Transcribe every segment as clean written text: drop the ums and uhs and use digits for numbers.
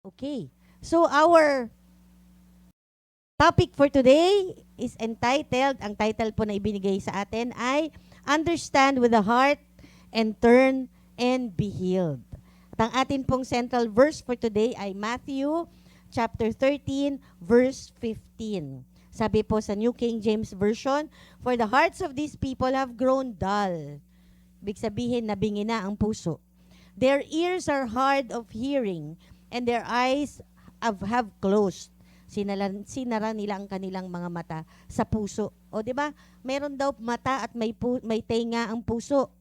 Okay. So our topic for today is entitled, ang title po na ibinigay sa atin ay Understand with the Heart and Turn and Be Healed. At ang atin pong central verse for today ay Matthew chapter 13 verse 15. Sabi po sa New King James Version, "For the hearts of these people have grown dull." Ibig sabihin, nabingi na ang puso. "Their ears are hard of hearing, and their eyes have closed." Sinara nila ang kanilang mga mata sa puso. O di ba? Meron daw mata at may tenga ang puso.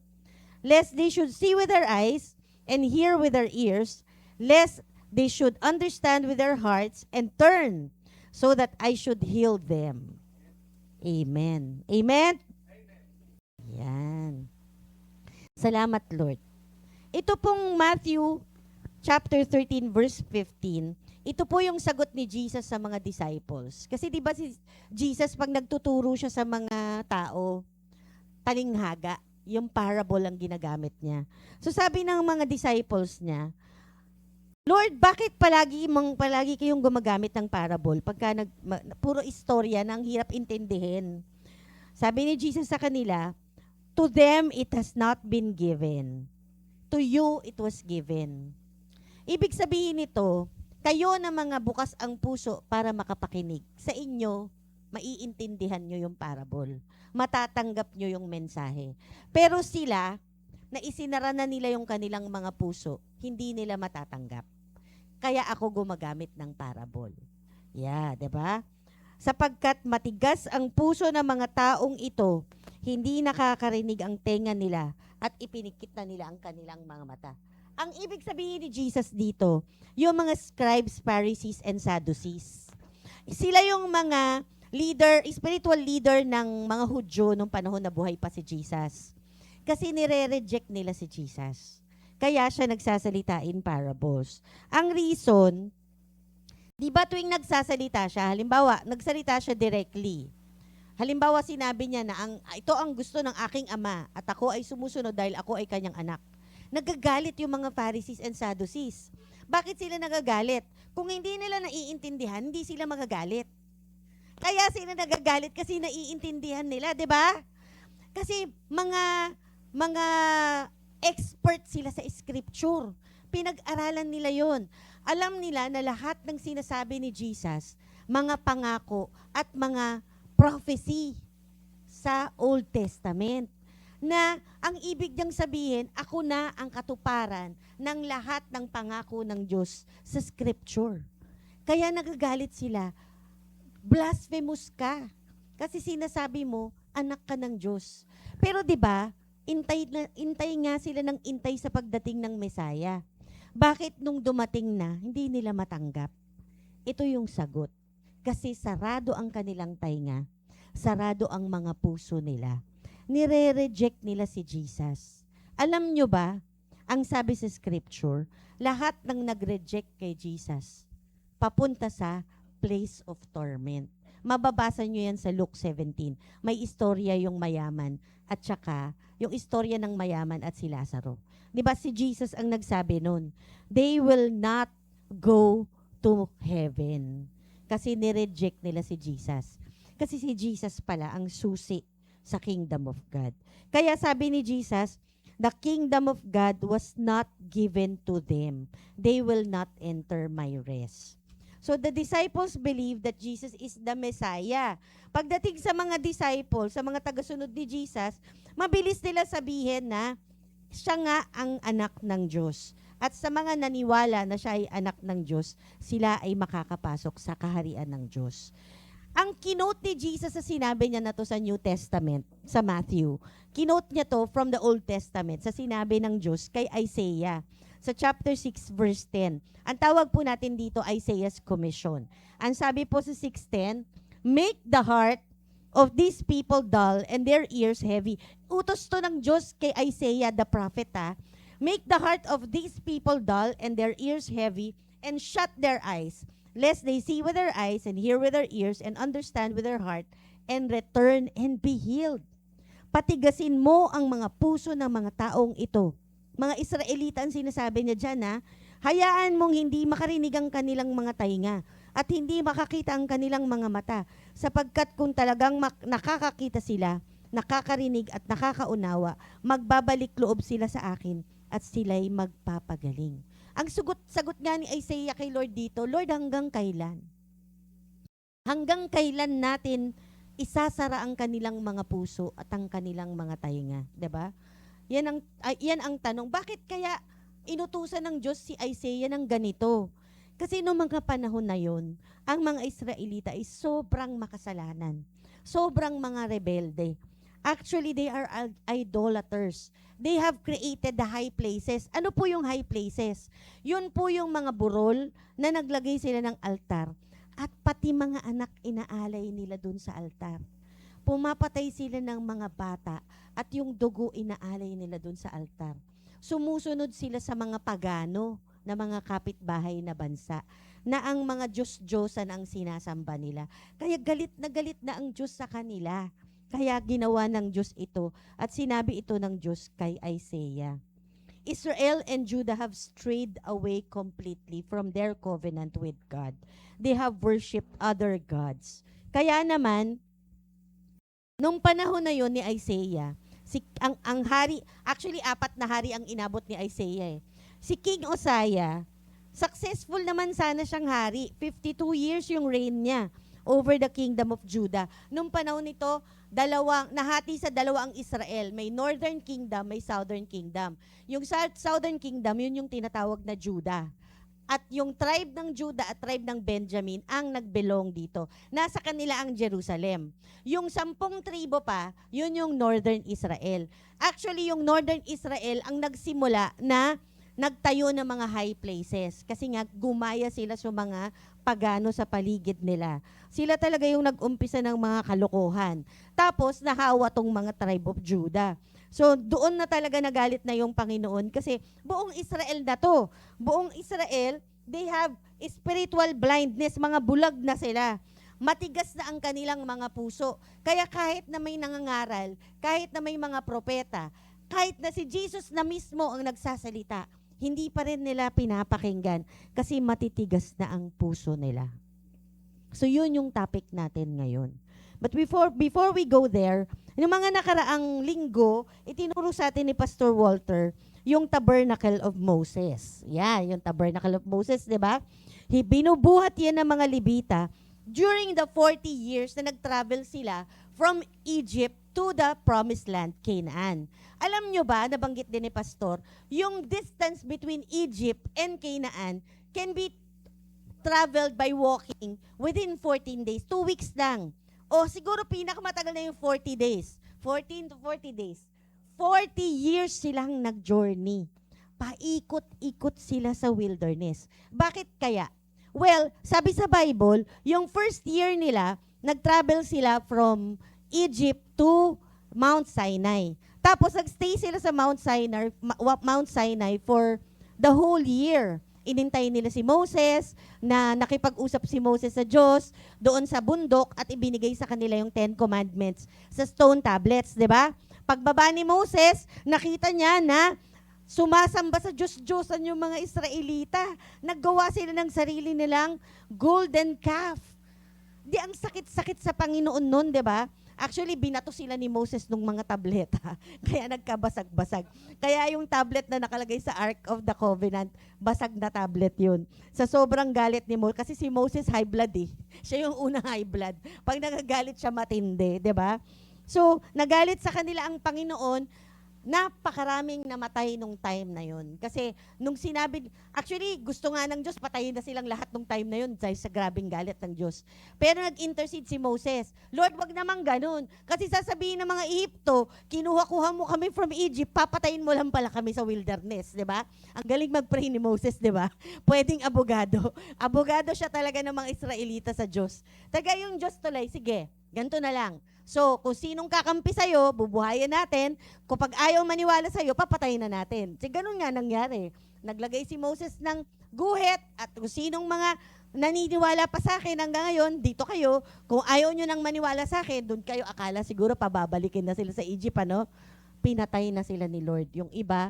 "Lest they should see with their eyes and hear with their ears, lest they should understand with their hearts and turn, so that I should heal them." Amen. Amen? Yan. Salamat, Lord. Ito pong Matthew chapter 13 verse 15, ito po yung sagot ni Jesus sa mga disciples. Kasi di ba si Jesus pag nagtuturo siya sa mga tao, talinghaga, yung parable ang ginagamit niya. So sabi ng mga disciples niya, "Lord, bakit palagi kayong gumagamit ng parable pagka puro istorya na ang hirap intindihin?" Sabi ni Jesus sa kanila, "To them it has not been given. To you it was given." Ibig sabihin nito, kayo na mga bukas ang puso para makapakinig. Sa inyo, maiintindihan nyo yung parable. Matatanggap nyo yung mensahe. Pero sila, na isinara na nila yung kanilang mga puso, hindi nila matatanggap. Kaya ako gumagamit ng parable. Yeah, 'di ba? Sapagkat matigas ang puso ng mga taong ito, hindi nakakarinig ang tenga nila at ipinikit na nila ang kanilang mga mata. Ang ibig sabihin ni Jesus dito, yung mga scribes, Pharisees, and Sadducees. Sila yung mga spiritual leader ng mga Hudyo nung panahon na buhay pa si Jesus. Kasi nire-reject nila si Jesus. Kaya siya nagsasalita in parables. Ang reason, di ba tuwing nagsasalita siya, halimbawa, nagsalita siya directly. Halimbawa, sinabi niya na ito ang gusto ng aking ama at ako ay sumusunod dahil ako ay kanyang anak. Nagagalit yung mga Pharisees and Sadducees. Bakit sila nagagalit? Kung hindi nila naiintindihan, hindi sila magagalit. Kaya sila nagagalit kasi naiintindihan nila, di ba? Kasi mga expert sila sa scripture. Pinag-aralan nila yon. Alam nila na lahat ng sinasabi ni Jesus, mga pangako at mga prophecy sa Old Testament. Na ang ibig niyang sabihin, ako na ang katuparan ng lahat ng pangako ng Diyos sa scripture. Kaya nagagalit sila, blasphemous ka. Kasi sinasabi mo, anak ka ng Diyos. Pero 'di ba, intay nga sila ng intay sa pagdating ng Mesaya. Bakit nung dumating na, hindi nila matanggap? Ito yung sagot. Kasi sarado ang kanilang tainga, sarado ang mga puso nila. Nire-reject nila si Jesus. Alam nyo ba, ang sabi sa scripture, lahat ng nag-reject kay Jesus, papunta sa place of torment. Mababasa nyo yan sa Luke 17. May istorya yung mayaman at saka yung istorya ng mayaman at si Lazaro. Di ba si Jesus ang nagsabi nun, they will not go to heaven. Kasi nireject nila si Jesus. Kasi si Jesus pala ang susi sa kingdom of God. Kaya sabi ni Jesus, the kingdom of God was not given to them. They will not enter my rest. So the disciples believe that Jesus is the Messiah. Pagdating sa mga disciples, sa mga tagasunod ni Jesus, mabilis nila sabihin na siya nga ang anak ng Diyos. At sa mga naniwala na siya ay anak ng Diyos, sila ay makakapasok sa kaharian ng Diyos. Ang kinote ni Jesus sa sinabi niya na to sa New Testament, sa Matthew, kinote niya to from the Old Testament, sa sinabi ng Diyos kay Isaiah, sa chapter 6 verse 10. Ang tawag po natin dito, Isaiah's Commission. Ang sabi po sa 6:10, "Make the heart of these people dull and their ears heavy." Utos to ng Diyos kay Isaiah the prophet. "Make the heart of these people dull and their ears heavy, and shut their eyes, lest they see with their eyes and hear with their ears and understand with their heart and return and be healed." Patigasin mo ang mga puso ng mga taong ito. Mga Israelita ang sinasabi niya dyan, Hayaan mong hindi makarinig ang kanilang mga tainga at hindi makakita ang kanilang mga mata, sapagkat kung talagang nakakakita sila, nakakarinig at nakakaunawa, magbabalik loob sila sa akin at sila'y magpapagaling. Ang sagot nga ni Isaiah kay Lord dito, Lord, hanggang kailan? Hanggang kailan natin isasara ang kanilang mga puso at ang kanilang mga tainga, 'di ba? Yan ang tanong. Bakit kaya inutusan ng Diyos si Isaiah ng ganito? Kasi noong mga panahon na yon, ang mga Israelita ay sobrang makasalanan. Sobrang mga rebelde. Actually, they are idolaters. They have created the high places. Ano po yung high places? Yun po yung mga burol na naglagay sila ng altar. At pati mga anak inaalay nila dun sa altar. Pumapatay sila ng mga bata at yung dugo inaalay nila dun sa altar. Sumusunod sila sa mga pagano na mga kapitbahay na bansa na ang mga Diyos-Diyosan ang sinasamba nila. Kaya galit na ang Diyos sa kanila. Kaya ginawa ng Diyos ito at sinabi ito ng Diyos kay Isaiah. Israel and Judah have strayed away completely from their covenant with God. They have worshipped other gods. Kaya naman, nung panahon na yon ni Isaiah, ang hari, actually 4 na hari ang inabot ni Isaiah. Si King Uzziah, successful naman sana siyang hari. 52 years yung reign niya over the kingdom of Judah. Nung panahon nito, nahati sa dalawa ang Israel. May northern kingdom, may southern kingdom. Yung southern kingdom, yun yung tinatawag na Judah. At yung tribe ng Judah at tribe ng Benjamin ang nagbelong dito. Nasa kanila ang Jerusalem. Yung 10 tribo pa, yun yung northern Israel. Actually, yung northern Israel ang nagsimula na nagtayo ng mga high places. Kasi nga, gumaya sila sa mga pagano sa paligid nila. Sila talaga yung nag-umpisa ng mga kalokohan. Tapos, nahawa tong mga tribe of Judah. So, doon na talaga nagalit na yung Panginoon kasi buong Israel na to. Buong Israel, they have spiritual blindness, mga bulag na sila. Matigas na ang kanilang mga puso. Kaya kahit na may nangangaral, kahit na may mga propeta, kahit na si Jesus na mismo ang nagsasalita, hindi pa rin nila pinapakinggan kasi matitigas na ang puso nila. So, yun yung topic natin ngayon. But before we go there, yung mga nakaraang linggo, itinuro sa atin ni Pastor Walter yung Tabernacle of Moses. Yung Tabernacle of Moses, di ba? Binubuhat yan ng mga Levita during the 40 years na nag-travel sila from Egypt to the Promised Land, Canaan. Alam nyo ba, nabanggit din ni Pastor, yung distance between Egypt and Canaan can be traveled by walking within 14 days, 2 weeks lang. O siguro pinakamatagal na yung 40 days. 14 to 40 days. 40 years silang nag-journey. Paikot-ikot sila sa wilderness. Bakit kaya? Well, sabi sa Bible, yung first year nila, nag-travel sila from Egypt to Mount Sinai. Tapos nag-stay sila sa Mount Sinai for the whole year. Inintay nila si Moses, na nakipag-usap si Moses sa Diyos doon sa bundok at ibinigay sa kanila yung 10 Commandments sa stone tablets, di ba? Pagbaba ni Moses, nakita niya na sumasamba sa Diyos-Diyosan yung mga Israelita. Naggawa sila ng sarili nilang golden calf. Di ang sakit-sakit sa Panginoon nun, di ba? Actually, binato sila ni Moses nung mga tableta. Kaya nagkabasag-basag. Kaya yung tablet na nakalagay sa Ark of the Covenant, basag na tablet yun. Sa sobrang galit ni Moses, kasi si Moses high blood eh. Siya yung unang high blood. Pag nagagalit siya matindi, di ba? So, nagalit sa kanila ang Panginoon, napakaraming namatay nung time na yun. Kasi nung sinabi, actually gusto nga ng Diyos, patayin na silang lahat nung time na yun dahil sa grabing galit ng Diyos. Pero nag-intercede si Moses, Lord, wag naman ganun. Kasi sasabihin ng mga Ehipto, kinuha-kuha mo kami from Egypt, papatayin mo lang pala kami sa wilderness, di ba? Ang galing mag-pray ni Moses, di ba? Pwedeng abogado. Abogado siya talaga ng mga Israelita sa Diyos. Taga yung Diyos tuloy, sige, ganito na lang. So, kung sinong kakampi sa'yo, bubuhayan natin. Kapag ayaw maniwala sa'yo, papatayin na natin. So, ganun nga nangyari. Naglagay si Moses ng guhit at kung sinong mga naniniwala pa sa akin hanggang ngayon, dito kayo. Kung ayaw nyo nang maniwala sa akin, doon kayo akala siguro pababalikin na sila sa Egypt, ano? Pinatay na sila ni Lord. Yung iba,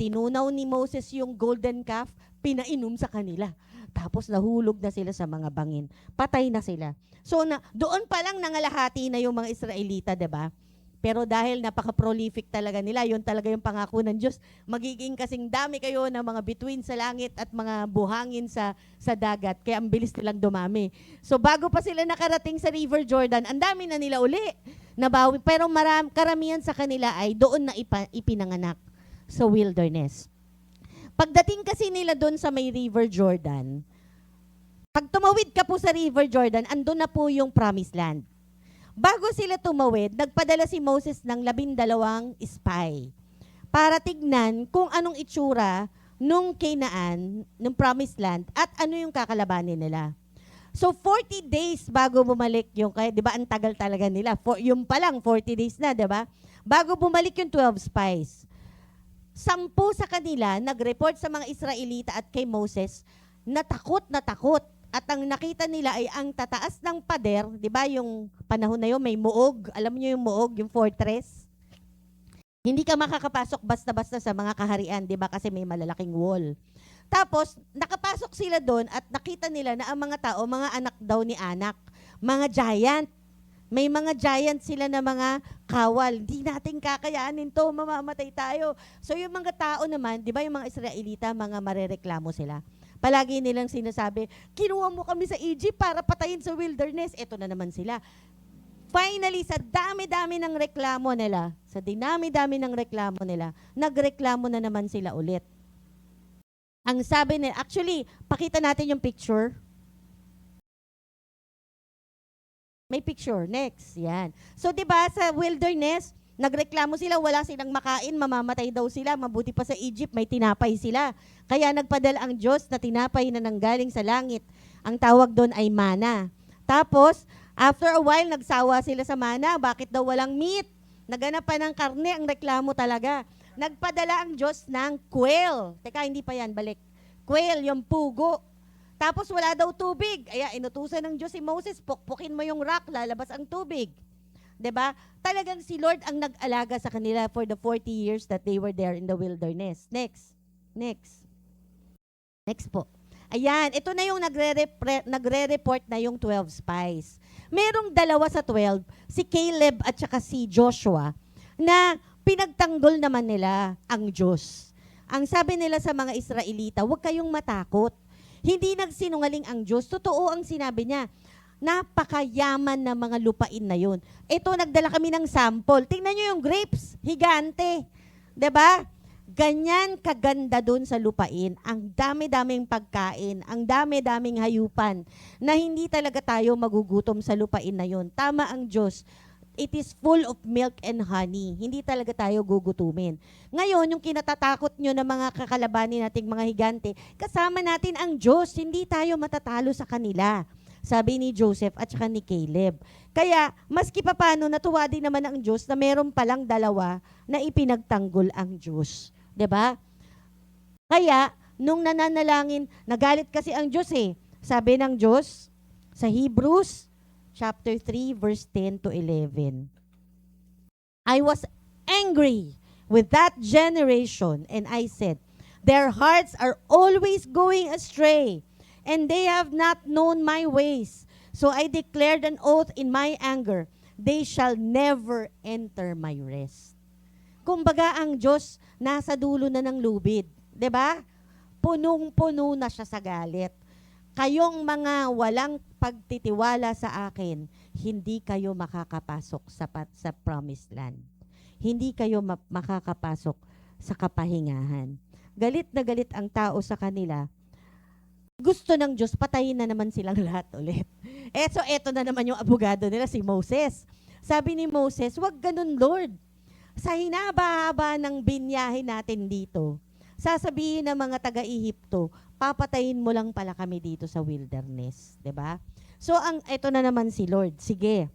tinunaw ni Moses yung golden calf, pinainom sa kanila. Tapos nahulog na sila sa mga bangin. Patay na sila. So doon pa lang nangalahati na yung mga Israelita, 'di ba? Pero dahil napaka-prolific talaga nila, yun talaga yung pangako ng Diyos, magiging kasing dami kayo ng mga bituin sa langit at mga buhangin sa dagat. Kaya ang bilis nilang dumami. So bago pa sila nakarating sa River Jordan, ang dami na nila uli nabawi. Pero karamihan sa kanila ay doon na ipinanganak sa wilderness. Pagdating kasi nila doon sa may River Jordan, pag tumawid ka po sa River Jordan, andun na po yung Promised Land. Bago sila tumawid, nagpadala si Moses ng 12 spy para tignan kung anong itsura nung Canaan, nung Promised Land, at ano yung kakalabanin nila. So 40 days bago bumalik yung, kaya 'di ba ang tagal talaga nila. Yung pa lang 40 days na, 'di ba? Bago bumalik yung 12 spies. 10 sa kanila nag-report sa mga Israelita at kay Moses na takot. At ang nakita nila ay ang tataas ng pader, 'di ba? Yung panahon na 'yon may muog. Alam niyo yung muog, yung fortress. Hindi ka makakapasok basta-basta sa mga kaharian, 'di ba? Kasi may malalaking wall. Tapos nakapasok sila doon at nakita nila na ang mga tao, mga anak daw ni Anak, mga giant. May mga giant sila na mga kawal. Hindi natin kakayanin 'to, mamamatay tayo. So yung mga tao naman, 'di ba, yung mga Israelita, mga marereklamo sila. Palagi nilang sinasabi, kinuha mo kami sa Egypt para patayin sa wilderness. Ito na naman sila. Finally, sa dami-dami ng reklamo nila, nagreklamo na naman sila ulit. Ang sabi nila, actually, pakita natin yung picture. May picture. Next. Yan. So, di ba sa wilderness, nagreklamo sila, wala silang makain, mamamatay daw sila. Mabuti pa sa Egypt, may tinapay sila. Kaya nagpadala ang Diyos na tinapay na nanggaling sa langit. Ang tawag doon ay mana. Tapos, after a while, nagsawa sila sa mana. Bakit daw walang meat? Naganap pa ng karne, ang reklamo talaga. Nagpadala ang Diyos ng quail. Teka, hindi pa yan, balik. Quail, yung pugo. Tapos wala daw tubig. Ay, inutusan ng Diyos si Moses, pukpukin mo yung rock, lalabas ang tubig. 'Di ba? Talagang si Lord ang nag-alaga sa kanila for the 40 years that they were there in the wilderness. Next po. Ayan, ito na yung nagre-report na yung 12 spies. Merong dalawa sa 12, si Caleb at saka si Joshua, na pinagtanggol naman nila ang Diyos. Ang sabi nila sa mga Israelita, huwag kayong matakot. Hindi nagsinungaling ang Diyos. Totoo ang sinabi niya. Napakayaman na mga lupain na yun. Ito, nagdala kami ng sample. Tingnan nyo yung grapes, higante. 'Di ba? Ganyan kaganda doon sa lupain. Ang dami-daming pagkain, ang dami-daming hayupan, na hindi talaga tayo magugutom sa lupain na yun. Tama ang Diyos. It is full of milk and honey. Hindi talaga tayo gugutumin. Ngayon, yung kinatatakot nyo na mga kakalabanin nating mga higante, kasama natin ang Diyos. Hindi tayo matatalo sa kanila. Sabi ni Joseph at saka ni Caleb. Kaya, maski papano, natuwa din naman ang Diyos na meron palang dalawa na ipinagtanggol ang Diyos. 'Di ba? Kaya, nung nananalangin, nagalit kasi ang Diyos eh. Sabi ng Diyos sa Hebrews chapter 3 verse 10 to 11. I was angry with that generation and I said, their hearts are always going astray, and they have not known my ways. So I declared an oath in my anger, they shall never enter my rest. Kumbaga ang Diyos nasa dulo na ng lubid, 'di ba? Punong-puno na siya sa galit. Kayong mga walang pagtitiwala sa akin, hindi kayo makakapasok sa promised land. Hindi kayo makakapasok sa kapahingahan. Galit na galit ang tao sa kanila. Gusto ng Diyos, patayin na naman silang lahat ulit. So eto na naman yung abogado nila, si Moses. Sabi ni Moses, wag ganun, Lord. Sa hinaba-haba ng binyahe natin dito, sasabihin ng mga taga-Ehipto, papatayin mo lang pala kami dito sa wilderness. 'Di ba? So eto na naman si Lord. Sige,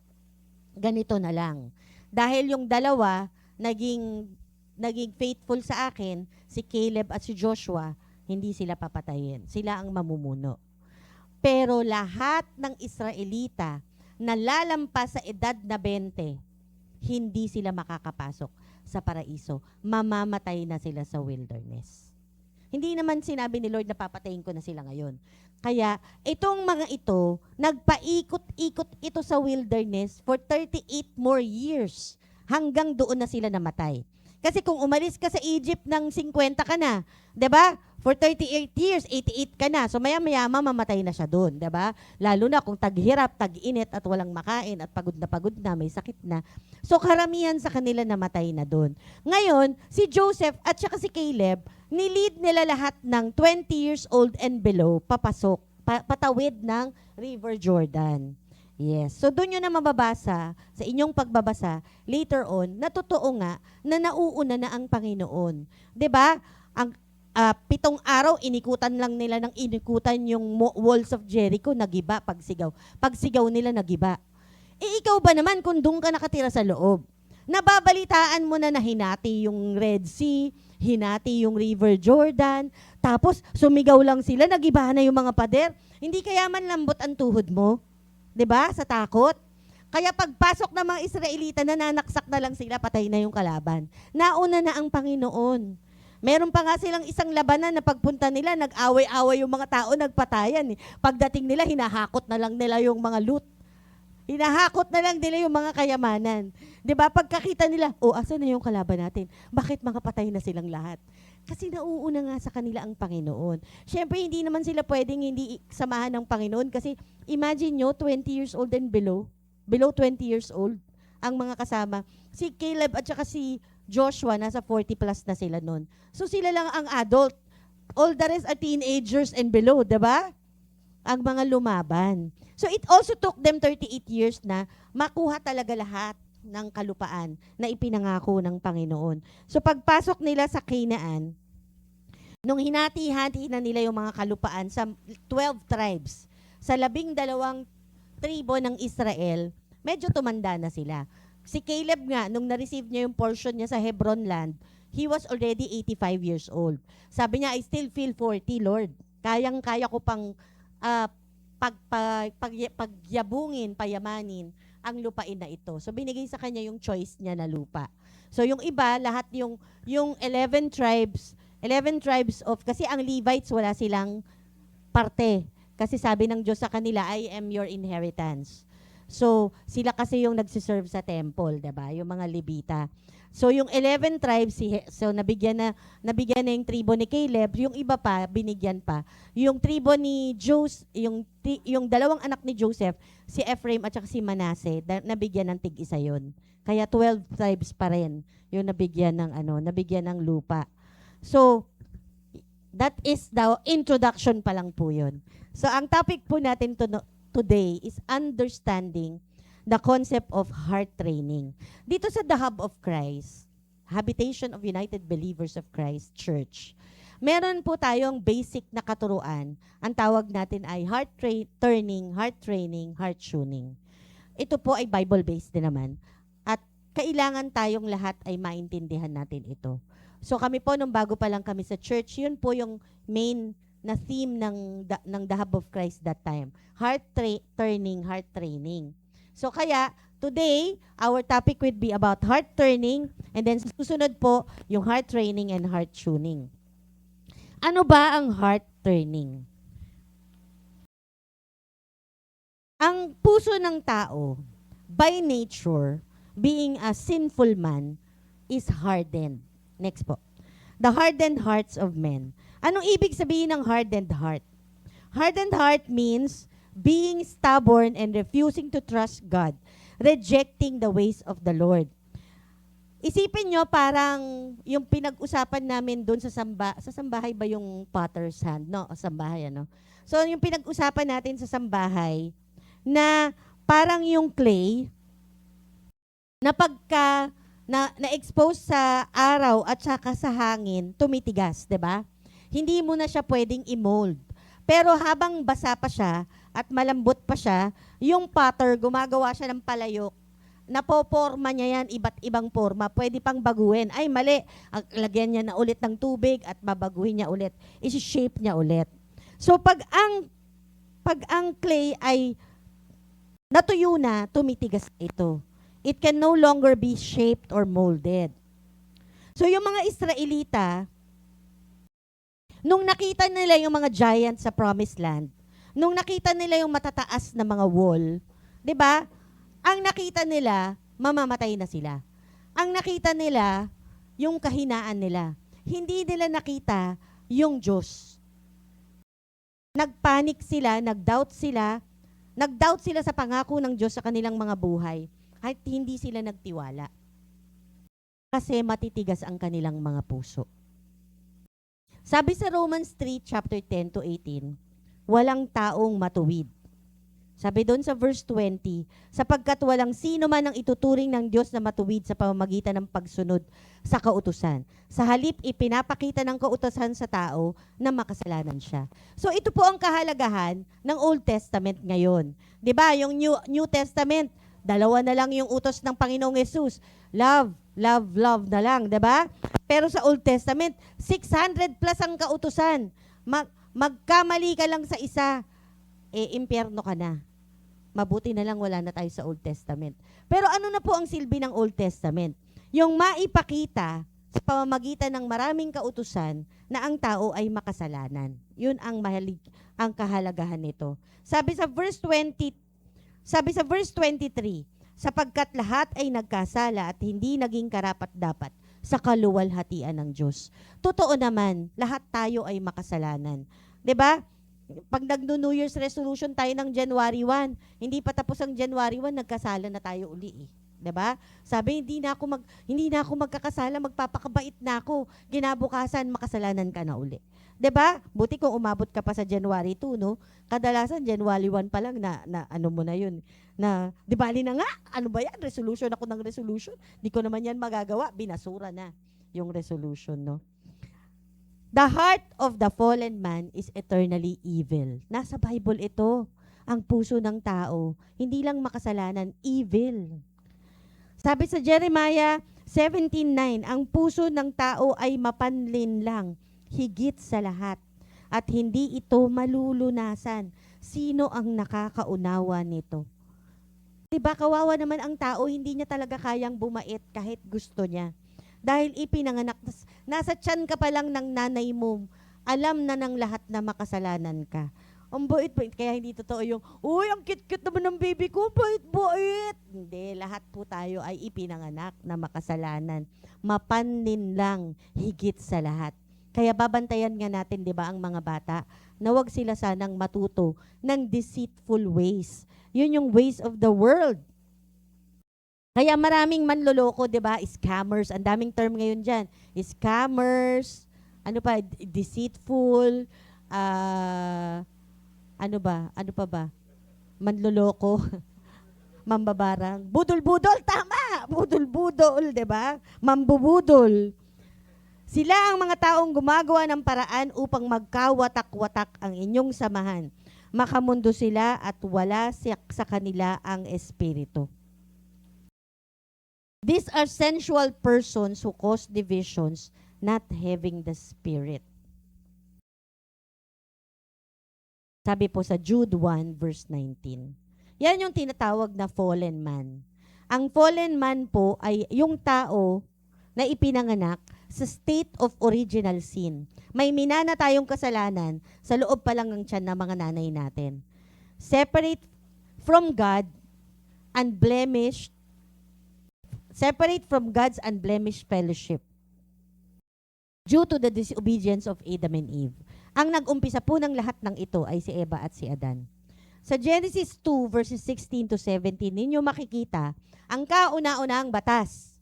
ganito na lang. Dahil yung dalawa, naging faithful sa akin, si Caleb at si Joshua, hindi sila papatayin. Sila ang mamumuno. Pero lahat ng Israelita na lalampas sa edad na 20, hindi sila makakapasok sa paraiso. Mamamatay na sila sa wilderness. Hindi naman sinabi ni Lord na papatayin ko na sila ngayon. Kaya itong mga ito, nagpaikot-ikot ito sa wilderness for 38 more years hanggang doon na sila namatay. Kasi kung umalis ka sa Egypt ng 50 ka na, 'di ba? For 38 years, 88 ka na. So maya-maya mamamatay na siya doon, 'di ba? Lalo na kung taghirap, tag-init at walang makain at pagod na, may sakit na. So karamihan sa kanila namatay na doon. Ngayon, si Joseph at saka si Caleb, nilid nila lahat ng 20 years old and below papasok, patawid ng River Jordan. Yes. So doon nyo na mababasa sa inyong pagbabasa later on na totoo nga na nauuna na ang Panginoon. 'Di ba? Ang 7 araw inikutan lang nila ng inikutan yung walls of Jericho, nagiba pagsigaw. Pagsigaw nila nagiba. Ikaw ba naman kung doon ka nakatira sa loob? Nababalitaan mo na hinati yung Red Sea, hinati yung River Jordan, tapos sumigaw lang sila, nagiba na yung mga pader. Hindi kaya man lambot ang tuhod mo? 'Di ba? Sa takot. Kaya pagpasok ng mga Israelita, nananaksak na lang sila, patay na yung kalaban. Nauna na ang Panginoon. Meron pa nga silang isang labanan na pagpunta nila, nag-away-away yung mga tao, nagpatayan. Pagdating nila, hinahakot na lang nila yung mga loot. Hinahakot na lang nila yung mga kayamanan. 'Di ba? Pagkakita nila, asan na yung kalaban natin? Bakit mga patay na silang lahat? Kasi nauuna nga sa kanila ang Panginoon. Siyempre, hindi naman sila pwedeng hindi samahan ng Panginoon kasi imagine nyo, 20 years old and below 20 years old, ang mga kasama. Si Caleb at saka si Joshua, nasa 40 plus na sila noon. So sila lang ang adult. All the rest are teenagers and below, 'di ba? Ang mga lumaban. So it also took them 38 years na makuha talaga lahat ng kalupaan na ipinangako ng Panginoon. So pagpasok nila sa Canaan, nung hinati-hati na nila yung mga kalupaan sa 12 tribes, sa 12 tribo ng Israel, medyo tumanda na sila. Si Caleb nga, nung na-receive niya yung portion niya sa Hebron land, he was already 85 years old. Sabi niya, I still feel 40, Lord. Kayang-kaya ko pang pagyabungin, payamanin ang lupain na ito. So binigay sa kanya yung choice niya na lupa. So yung iba, lahat yung 11 tribes of, kasi ang Levites wala silang parte. Kasi sabi ng Diyos sa kanila, I am your inheritance. So sila kasi yung nagsiserve sa temple, 'di ba? Yung mga Levita. So yung 11 tribes, so nabigyan na yung tribo ni Caleb, yung iba pa binigyan pa. Yung tribo ni yung dalawang anak ni Joseph, si Ephraim at saka si Manasseh, nabigyan ng tig-isa yon. Kaya 12 tribes pa rin yung nabigyan ng lupa. So that is the introduction pa lang po yun. So ang topic po natin today is understanding the concept of heart training. Dito sa The Hub of Christ, Habitation of United Believers of Christ Church, meron po tayong basic na katuruan. Ang tawag natin ay heart training, heart tuning. Ito po ay Bible-based din naman. At kailangan tayong lahat ay maintindihan natin ito. So kami po, nung bago pa lang kami sa church, yun po yung main na theme ng The Hub of Christ that time. Heart training. So kaya, today, our topic would be about heart turning, and then susunod po yung heart training and heart tuning. Ano ba ang heart turning? Ang puso ng tao, by nature, being a sinful man, is hardened. Next po. The hardened hearts of men. Anong ibig sabihin ng hardened heart? Hardened heart means being stubborn and refusing to trust God, rejecting the ways of the Lord. Isipin nyo, parang yung pinag-usapan namin doon sa sambahay ba yung potter's hand? No, sambahay, ano? So, yung pinag-usapan natin sa sambahay, na parang yung clay, na pagka na-expose sa araw at saka sa hangin, tumitigas, 'di ba? Hindi mo na siya pwedeng i-mold. Pero habang basa pa siya at malambot pa siya, yung potter, gumagawa siya ng palayok. Napoporma niya yan, iba't ibang forma. Pwede pang baguhin. Ay, mali. Lagyan niya na ulit ng tubig at babaguhin niya ulit. Isi-shape niya ulit. So, pag ang clay ay natuyo na, tumitigas ito. It can no longer be shaped or molded. So, yung mga Israelita, Nung nakita nila yung mga giants sa promised land, nung nakita nila yung matataas na mga wall, 'di ba? Ang nakita nila, mamamatay na sila. Ang nakita nila, yung kahinaan nila. Hindi nila nakita yung Diyos. Nagpanik sila, nag-doubt sila sa pangako ng Diyos sa kanilang mga buhay. Kahit hindi sila nagtiwala. Kasi matitigas ang kanilang mga puso. Sabi sa Romans 3, chapter 10 to 18, walang taong matuwid. Sabi doon sa verse 20, sapagkat walang sino man ang ituturing ng Diyos na matuwid sa pamamagitan ng pagsunod sa kautusan. Sa halip, ipinapakita ng kautusan sa tao na makasalanan siya. So ito po ang kahalagahan ng Old Testament ngayon. 'Di ba? Yung New Testament, dalawa na lang yung utos ng Panginoong Yesus. Love, love, love na lang, 'di ba? Pero sa Old Testament, 600 plus ang kautusan. Magkamali ka lang sa isa, impyerno ka na. Mabuti na lang wala na tayo sa Old Testament. Pero ano na po ang silbi ng Old Testament? Yung maipakita sa pamamagitan ng maraming kautusan na ang tao ay makasalanan. Yun ang kahalagahan nito. Sabi sa verse 23, sapagkat lahat ay nagkasala at hindi naging karapat-dapat sa kaluwalhatian ng Diyos. Totoo naman, lahat tayo ay makasalanan. 'Di ba? Pag nagno-New Year's resolution tayo ng January 1, hindi pa tapos ang January 1, nagkasala na tayo uli eh. 'Di ba? Sabi, hindi na ako magkakasala, magpapakabait na ako. Ginabukasan, makasalanan ka na uli. 'Di ba? Buti kung umabot ka pa sa January 2, no? Kadalasan January 1 pa lang na ano mo na 'yun. Na, di bali na nga, ano ba yan? Resolution ako ng resolution. Di ko naman yan magagawa, binasura na yung resolution, no? The heart of the fallen man is eternally evil. Nasa Bible ito. Ang puso ng tao, hindi lang makasalanan, evil. Sabi sa Jeremiah 17:9, ang puso ng tao ay mapanlin lang, higit sa lahat, at hindi ito malulunasan. Sino ang nakakaunawa nito? Diba, kawawa naman ang tao, hindi niya talaga kayang bumait kahit gusto niya. Dahil ipinanganak, nasa tiyan ka pa lang ng nanay mo, alam na ng lahat na makasalanan ka. Ang bait-bait, kaya hindi totoo yung, uy, ang cute-cute naman ng baby ko, bait-bait. Hindi, lahat po tayo ay ipinanganak na makasalanan. Mapanlin lang, higit sa lahat. Kaya babantayan nga natin, di ba, ang mga bata, na wag sila sanang matuto ng deceitful ways. Yun yung ways of the world. Kaya maraming manloloko, 'di ba? Scammers, ang daming term ngayon diyan. Scammers, ano pa, deceitful, ano pa ba? Manloloko, mambabarang, budol-budol, tama! Budol-budol, 'di ba? Mambubudol. Sila ang mga taong gumagawa ng paraan upang magkawatak-watak ang inyong samahan. Makamundo sila at wala sa kanila ang espiritu. These are sensual persons who cause divisions, not having the Spirit. Sabi po sa Jude 1 verse 19. Yan yung tinatawag na fallen man. Ang fallen man po ay yung tao na ipinanganak sa state of original sin. May minana tayong kasalanan sa loob pa lang ng tiyan ng mga nanay natin. Separate from God's unblemished fellowship due to the disobedience of Adam and Eve. Ang nag-umpisa po ng lahat ng ito ay si Eva at si Adan. Sa Genesis 2 verses 16 to 17, ninyo makikita ang kauna-unahang batas.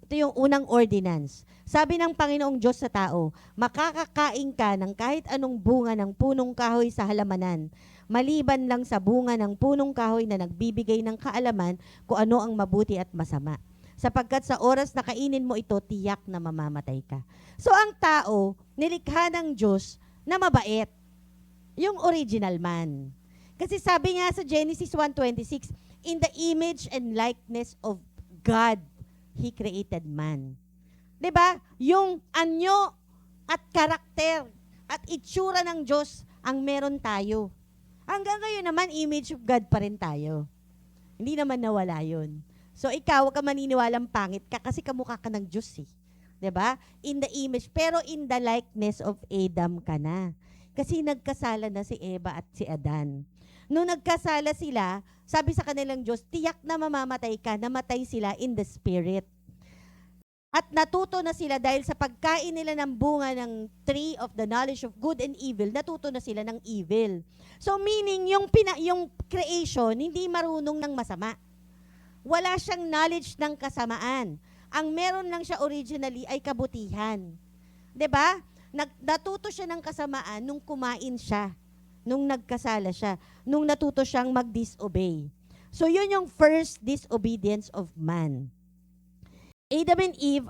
Ito yung unang ordinance. Sabi ng Panginoong Diyos sa tao, makakakain ka ng kahit anong bunga ng punong kahoy sa halamanan, maliban lang sa bunga ng punong kahoy na nagbibigay ng kaalaman kung ano ang mabuti at masama. Sapagkat sa oras na kainin mo ito, tiyak na mamamatay ka. So ang tao, nilikha ng Diyos na mabait. Yung original man. Kasi sabi nga sa Genesis 1:26, in the image and likeness of God, He created man. 'Di ba? Yung anyo at karakter at itsura ng Diyos ang meron tayo. Hanggang ngayon naman, image of God pa rin tayo. Hindi naman nawala yun. So ikaw, huwag ka maniniwalang pangit ka kasi kamukha ka ng Diyos eh. 'Diba? In the image, pero in the likeness of Adam ka na. Kasi nagkasala na si Eva at si Adan. Nung nagkasala sila, sabi sa kanilang Diyos, tiyak na mamamatay ka, namatay sila in the spirit. At natuto na sila dahil sa pagkain nila ng bunga ng tree of the knowledge of good and evil, natuto na sila ng evil. So meaning, yung creation, hindi marunong ng masama. Wala siyang knowledge ng kasamaan. Ang meron lang siya originally ay kabutihan. 'Di ba? Natuto siya ng kasamaan nung kumain siya, nung nagkasala siya, nung natuto siyang mag-disobey. So yun yung first disobedience of man. Adam and Eve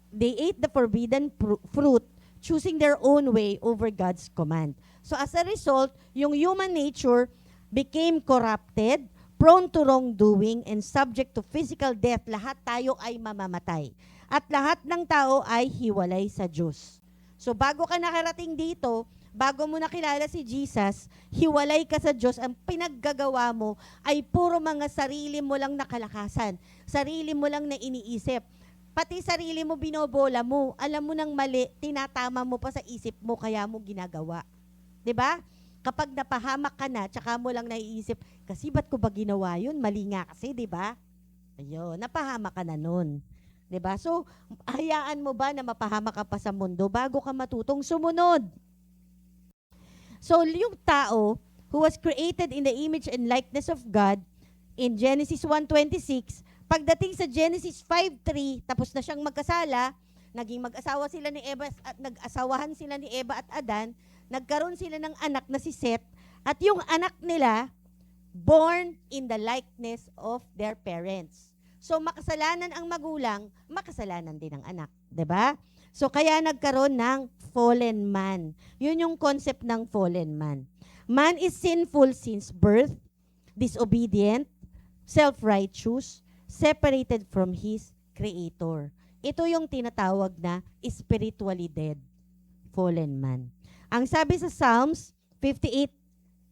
they ate the forbidden fruit, choosing their own way over God's command. So as a result, yung human nature became corrupted, prone to wrongdoing, and subject to physical death. Lahat tayo ay mamamatay. At lahat ng tao ay hiwalay sa Diyos. So bago ka nakarating dito, bago mo nakilala si Jesus, hiwalay ka sa Diyos. Ang pinaggagawa mo ay puro mga sarili mo lang na kalakasan. Sarili mo lang na iniisip. Pati sarili mo binobola mo. Alam mo nang mali, tinatama mo pa sa isip mo, kaya mo ginagawa. 'Di ba? Kapag napahamak ka na, tsaka mo lang naiisip, kasi ba't ko ba ginawa yun? Mali nga kasi, di ba? Ayun, napahamak ka na nun. Di ba? So, hayaan mo ba na mapahamak ka pa sa mundo bago ka matutong sumunod? So, yung tao who was created in the image and likeness of God, in Genesis 1:26, pagdating sa Genesis 5:3, tapos na siyang magkasala, naging mag-asawa sila ni Eva at nag-asawahan sila ni Eva at Adan, nagkaroon sila ng anak na si Seth, at yung anak nila, born in the likeness of their parents. So, makasalanan ang magulang, makasalanan din ang anak. 'Di ba? So, kaya nagkaroon ng fallen man. Yun yung concept ng fallen man. Man is sinful since birth, disobedient, self-righteous, separated from his Creator. Ito yung tinatawag na spiritually dead, fallen man. Ang sabi sa Psalms 58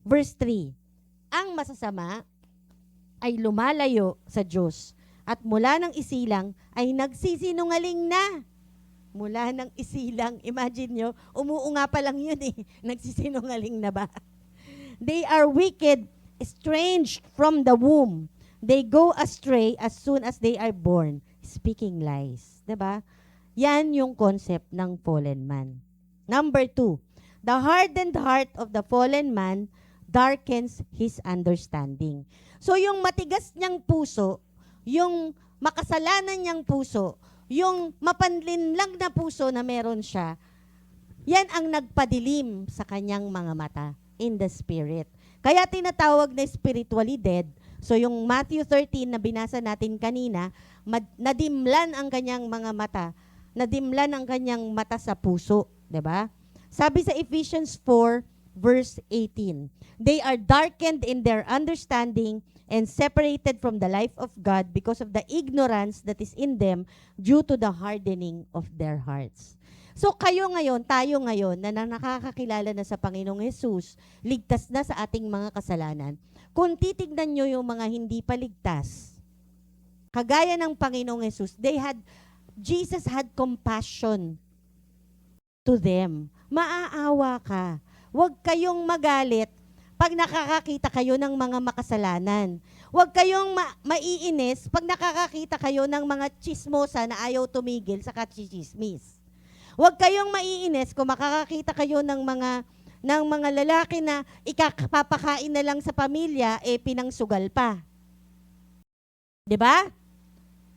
verse 3, ang masasama ay lumalayo sa Diyos at mula ng isilang ay nagsisinungaling na. Mula ng isilang, imagine nyo, umuunga pa lang yun eh, nagsisinungaling na ba? They are wicked, estranged from the womb. They go astray as soon as they are born, speaking lies. Diba? Yan yung concept ng fallen man. Number 2, the hardened heart of the fallen man darkens his understanding. So yung matigas niyang puso, yung makasalanan niyang puso, yung mapanlinlang na puso na meron siya, yan ang nagpadilim sa kanyang mga mata in the spirit. Kaya tinatawag na spiritually dead. So yung Matthew 13 na binasa natin kanina, nadimlan ang kanyang mga mata, nadimlan ang kanyang mata sa puso, 'di ba? Sabi sa Ephesians 4 verse 18, they are darkened in their understanding and separated from the life of God because of the ignorance that is in them due to the hardening of their hearts. So kayo ngayon, tayo ngayon na nakakakilala na sa Panginoong Jesus, ligtas na sa ating mga kasalanan. Kung titignan nyo yung mga hindi pa ligtas, kagaya ng Panginoong Jesus, Jesus had compassion to them. Maaawa ka. Huwag kayong magalit pag nakakakita kayo ng mga makasalanan. Huwag kayong maiinis pag nakakakita kayo ng mga chismosa na ayaw tumigil sa kachismis. Huwag kayong maiinis kung makakakita kayo ng mga lalaki na ikapapakain na lang sa pamilya, pinangsugal pa. 'Di ba?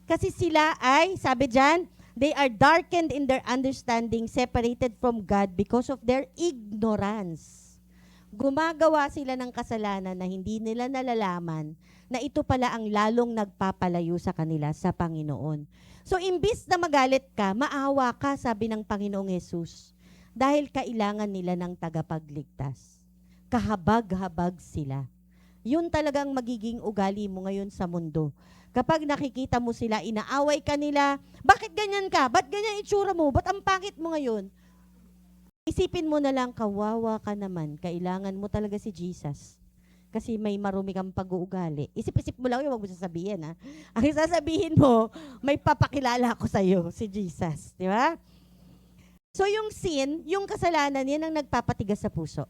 Kasi sila ay, sabi diyan, they are darkened in their understanding, separated from God because of their ignorance. Gumagawa sila ng kasalanan na hindi nila nalalaman na ito pala ang lalong nagpapalayo sa kanila sa Panginoon. So, imbis na magalit ka, maawa ka, sabi ng Panginoong Jesus, dahil kailangan nila ng tagapagligtas. Kahabag-habag sila. Yun talagang magiging ugali mo ngayon sa mundo. Kapag nakikita mo sila, inaaway ka nila, bakit ganyan ka? Ba't ganyan itsura mo? Ba't ang pangit mo ngayon? Isipin mo na lang, kawawa ka naman. Kailangan mo talaga si Jesus. kasi may marumi kang pag-uugali. Isip-isip mo lang yun, huwag mo sasabihin, ha? Ang sasabihin mo, may papakilala ako sa'yo, si Jesus. Di ba? So yung sin, yung kasalanan, yan ang nagpapatigas sa puso.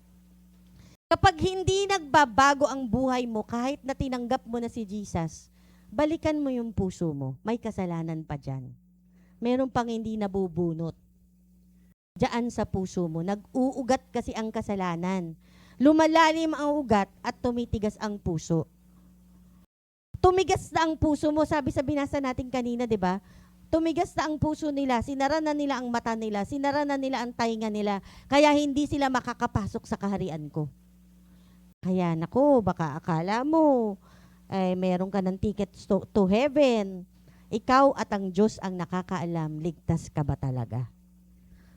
Kapag hindi nagbabago ang buhay mo, kahit na tinanggap mo na si Jesus, balikan mo yung puso mo. May kasalanan pa dyan. Meron pang hindi nabubunot. Diyan sa puso mo. Nag-uugat kasi ang kasalanan. Lumalalim ang ugat at tumitigas ang puso. Tumigas na ang puso mo. Sabi sa binasa natin kanina, di ba? Tumigas na ang puso nila. Sinara na nila ang mata nila. Sinara na nila ang tainga nila. Kaya hindi sila makakapasok sa kaharian ko. Kaya nako, baka akala mo, meron ka ng tickets to heaven. Ikaw at ang Diyos ang nakakaalam, ligtas ka ba talaga?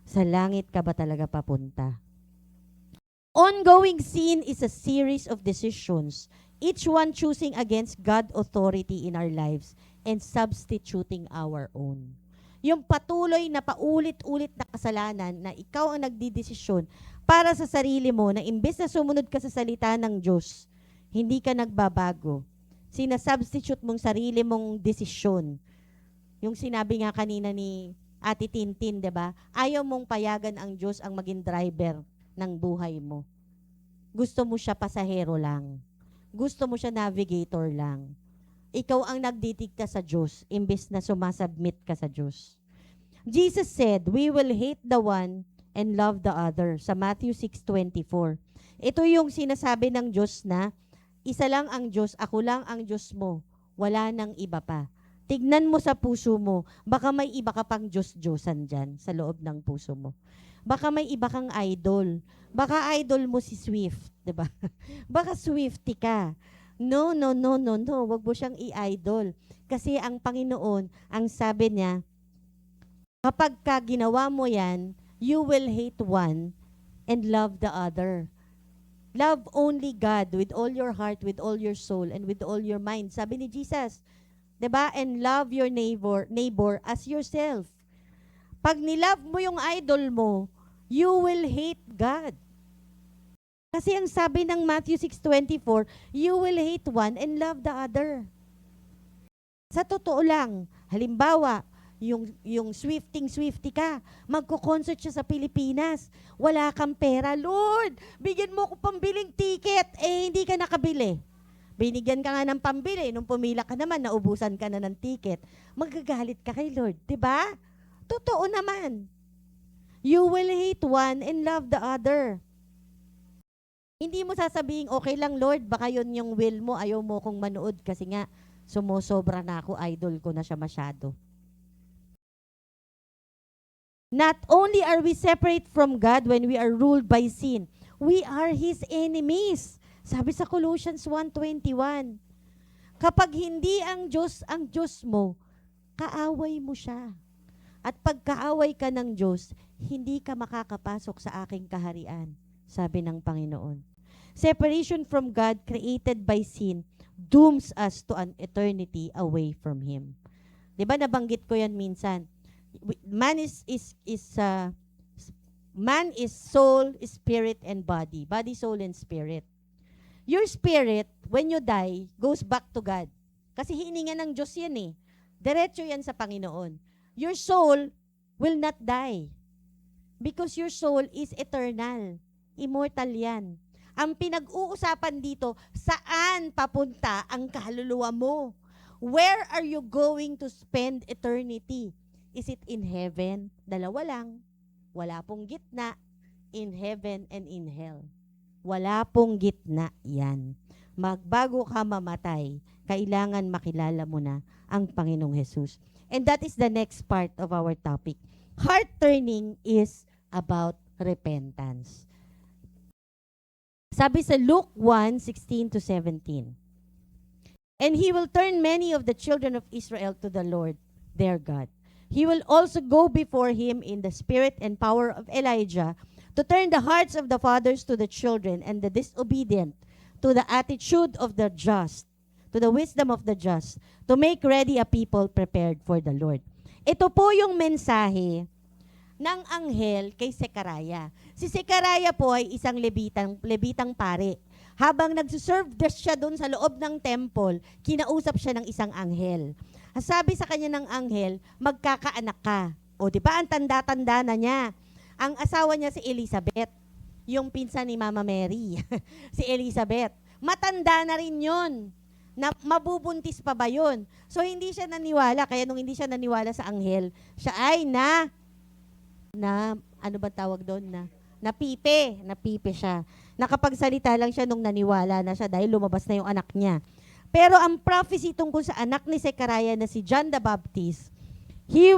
Sa langit ka ba talaga papunta? Ongoing sin is a series of decisions, each one choosing against God's authority in our lives and substituting our own. Yung patuloy na paulit-ulit na kasalanan na ikaw ang nagdidesisyon para sa sarili mo na imbes na sumunod ka sa salita ng Diyos, hindi ka nagbabago. Sinasubstitute mong sarili mong desisyon. Yung sinabi nga kanina ni Ate Tintin, 'di ba? Ayaw mong payagan ang Diyos ang maging driver ng buhay mo. Gusto mo siya pasahero lang. Gusto mo siya navigator lang. Ikaw ang nagdidikta sa Diyos imbes na sumasubmit ka sa Diyos. Jesus said, "We will hate the one and love the other." Sa Matthew 6:24. Ito yung sinasabi ng Diyos na isa lang ang Diyos, ako lang ang Diyos mo. Wala nang iba pa. Tignan mo sa puso mo, baka may iba ka pang Diyos-Diyosan dyan sa loob ng puso mo. Baka may iba kang idol. Baka idol mo si Swift, di ba? Baka Swiftie ka. No. Wag mo siyang i-idol. Kasi ang Panginoon, ang sabi niya, kapag ka ginawa mo yan, you will hate one and love the other. Love only God with all your heart, with all your soul, and with all your mind. Sabi ni Jesus, diba? And love your neighbor as yourself. Pag nilove mo yung idol mo, you will hate God. Kasi ang sabi ng Matthew 6:24, you will hate one and love the other. Sa totoo lang, halimbawa, yung Swiftie ka, magko-concert siya sa Pilipinas, wala kang pera, Lord, bigyan mo ko pambiling ticket, hindi ka nakabili. Binigyan ka nga ng pambili, nung pumila ka naman, naubusan ka na ng ticket. Magagalit ka kay Lord, di ba? Totoo naman. You will hate one and love the other. Hindi mo sasabihin, okay lang Lord, baka yun yung will mo, ayaw mo kong manood kasi nga, sumusobra na ako, idol ko na siya masyado. Not only are we separate from God when we are ruled by sin, we are His enemies. Sabi sa Colossians 1:21, kapag hindi ang Diyos mo, kaaway mo siya. At pag kaaway ka ng Diyos, hindi ka makakapasok sa aking kaharian, sabi ng Panginoon. Separation from God created by sin dooms us to an eternity away from Him. 'Di ba nabanggit ko 'yan minsan? Man is soul, spirit, and body. Body, soul, and spirit. Your spirit, when you die, goes back to God. Kasi hininga ng Diyos yan eh. Diretso yan sa Panginoon. Your soul will not die. Because your soul is eternal. Immortal yan. Ang pinag-uusapan dito, saan papunta ang kaluluwa mo? Where are you going to spend eternity? Is it in heaven? Dalawa lang. Wala pong gitna. In heaven and in hell. Wala pong gitna yan. Magbago ka mamatay, kailangan makilala mo na ang Panginoong Jesus. And that is the next part of our topic. Heart turning is about repentance. Sabi sa Luke 1:16-17, and He will turn many of the children of Israel to the Lord, their God. He will also go before Him in the spirit and power of Elijah, to turn the hearts of the fathers to the children and the disobedient to the attitude of the just, to the wisdom of the just, to make ready a people prepared for the Lord. Ito po yung mensahe ng anghel kay Sekaraya. Si Sekaraya po ay isang lebitang pare. habang nagsuserve siya doon sa loob ng temple, kinausap siya ng isang anghel. Sabi sa kanya ng anghel, magkakaanak ka. O di ba, ang tanda-tanda na niya. Ang asawa niya si Elizabeth, yung pinsan ni Mama Mary, si Elizabeth. Matanda na rin yun. Na mabubuntis pa ba yun? So hindi siya naniwala, kaya nung hindi siya naniwala sa anghel, siya ay ano ba tawag doon? Napipe siya. Nakapagsalita lang siya nung naniwala na siya dahil lumabas na yung anak niya. Pero ang prophecy tungkol sa anak ni Zechariah na si John the Baptist, God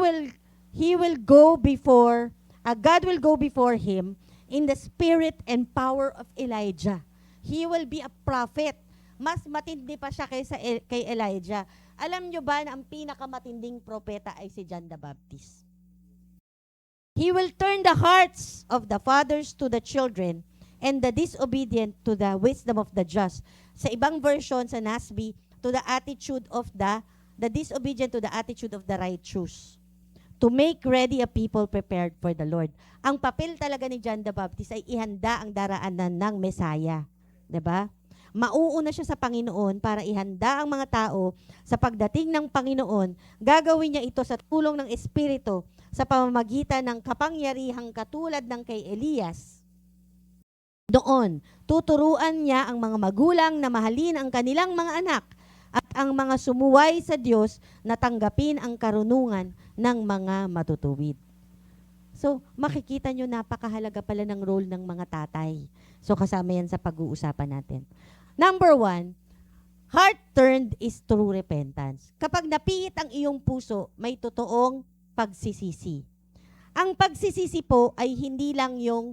will go before him in the spirit and power of Elijah. He will be a prophet. Mas matindi pa siya kay Elijah. Alam nyo ba na ang pinakamatinding propeta ay si John the Baptist? He will turn the hearts of the fathers to the children and the disobedient to the wisdom of the just. Sa ibang version, sa NASB, to the attitude of the disobedient to the attitude of the righteous. To make ready a people prepared for the Lord. Ang papel talaga ni John the Baptist ay ihanda ang daraanan ng Messiah. Diba? Mauuna siya sa Panginoon para ihanda ang mga tao sa pagdating ng Panginoon. Gagawin niya ito sa tulong ng Espiritu sa pamamagitan ng kapangyarihang katulad ng kay Elias. Doon, tuturuan niya ang mga magulang na mahalin ang kanilang mga anak at ang mga sumuway sa Diyos na tanggapin ang karunungan ng mga matutuwid. So, makikita nyo napakahalaga pala ng role ng mga tatay. So, kasama yan sa pag-uusapan natin. Number 1, heart turned is true repentance. Kapag napiit ang iyong puso, may totoong pagsisisi. Ang pagsisisi po ay hindi lang yung,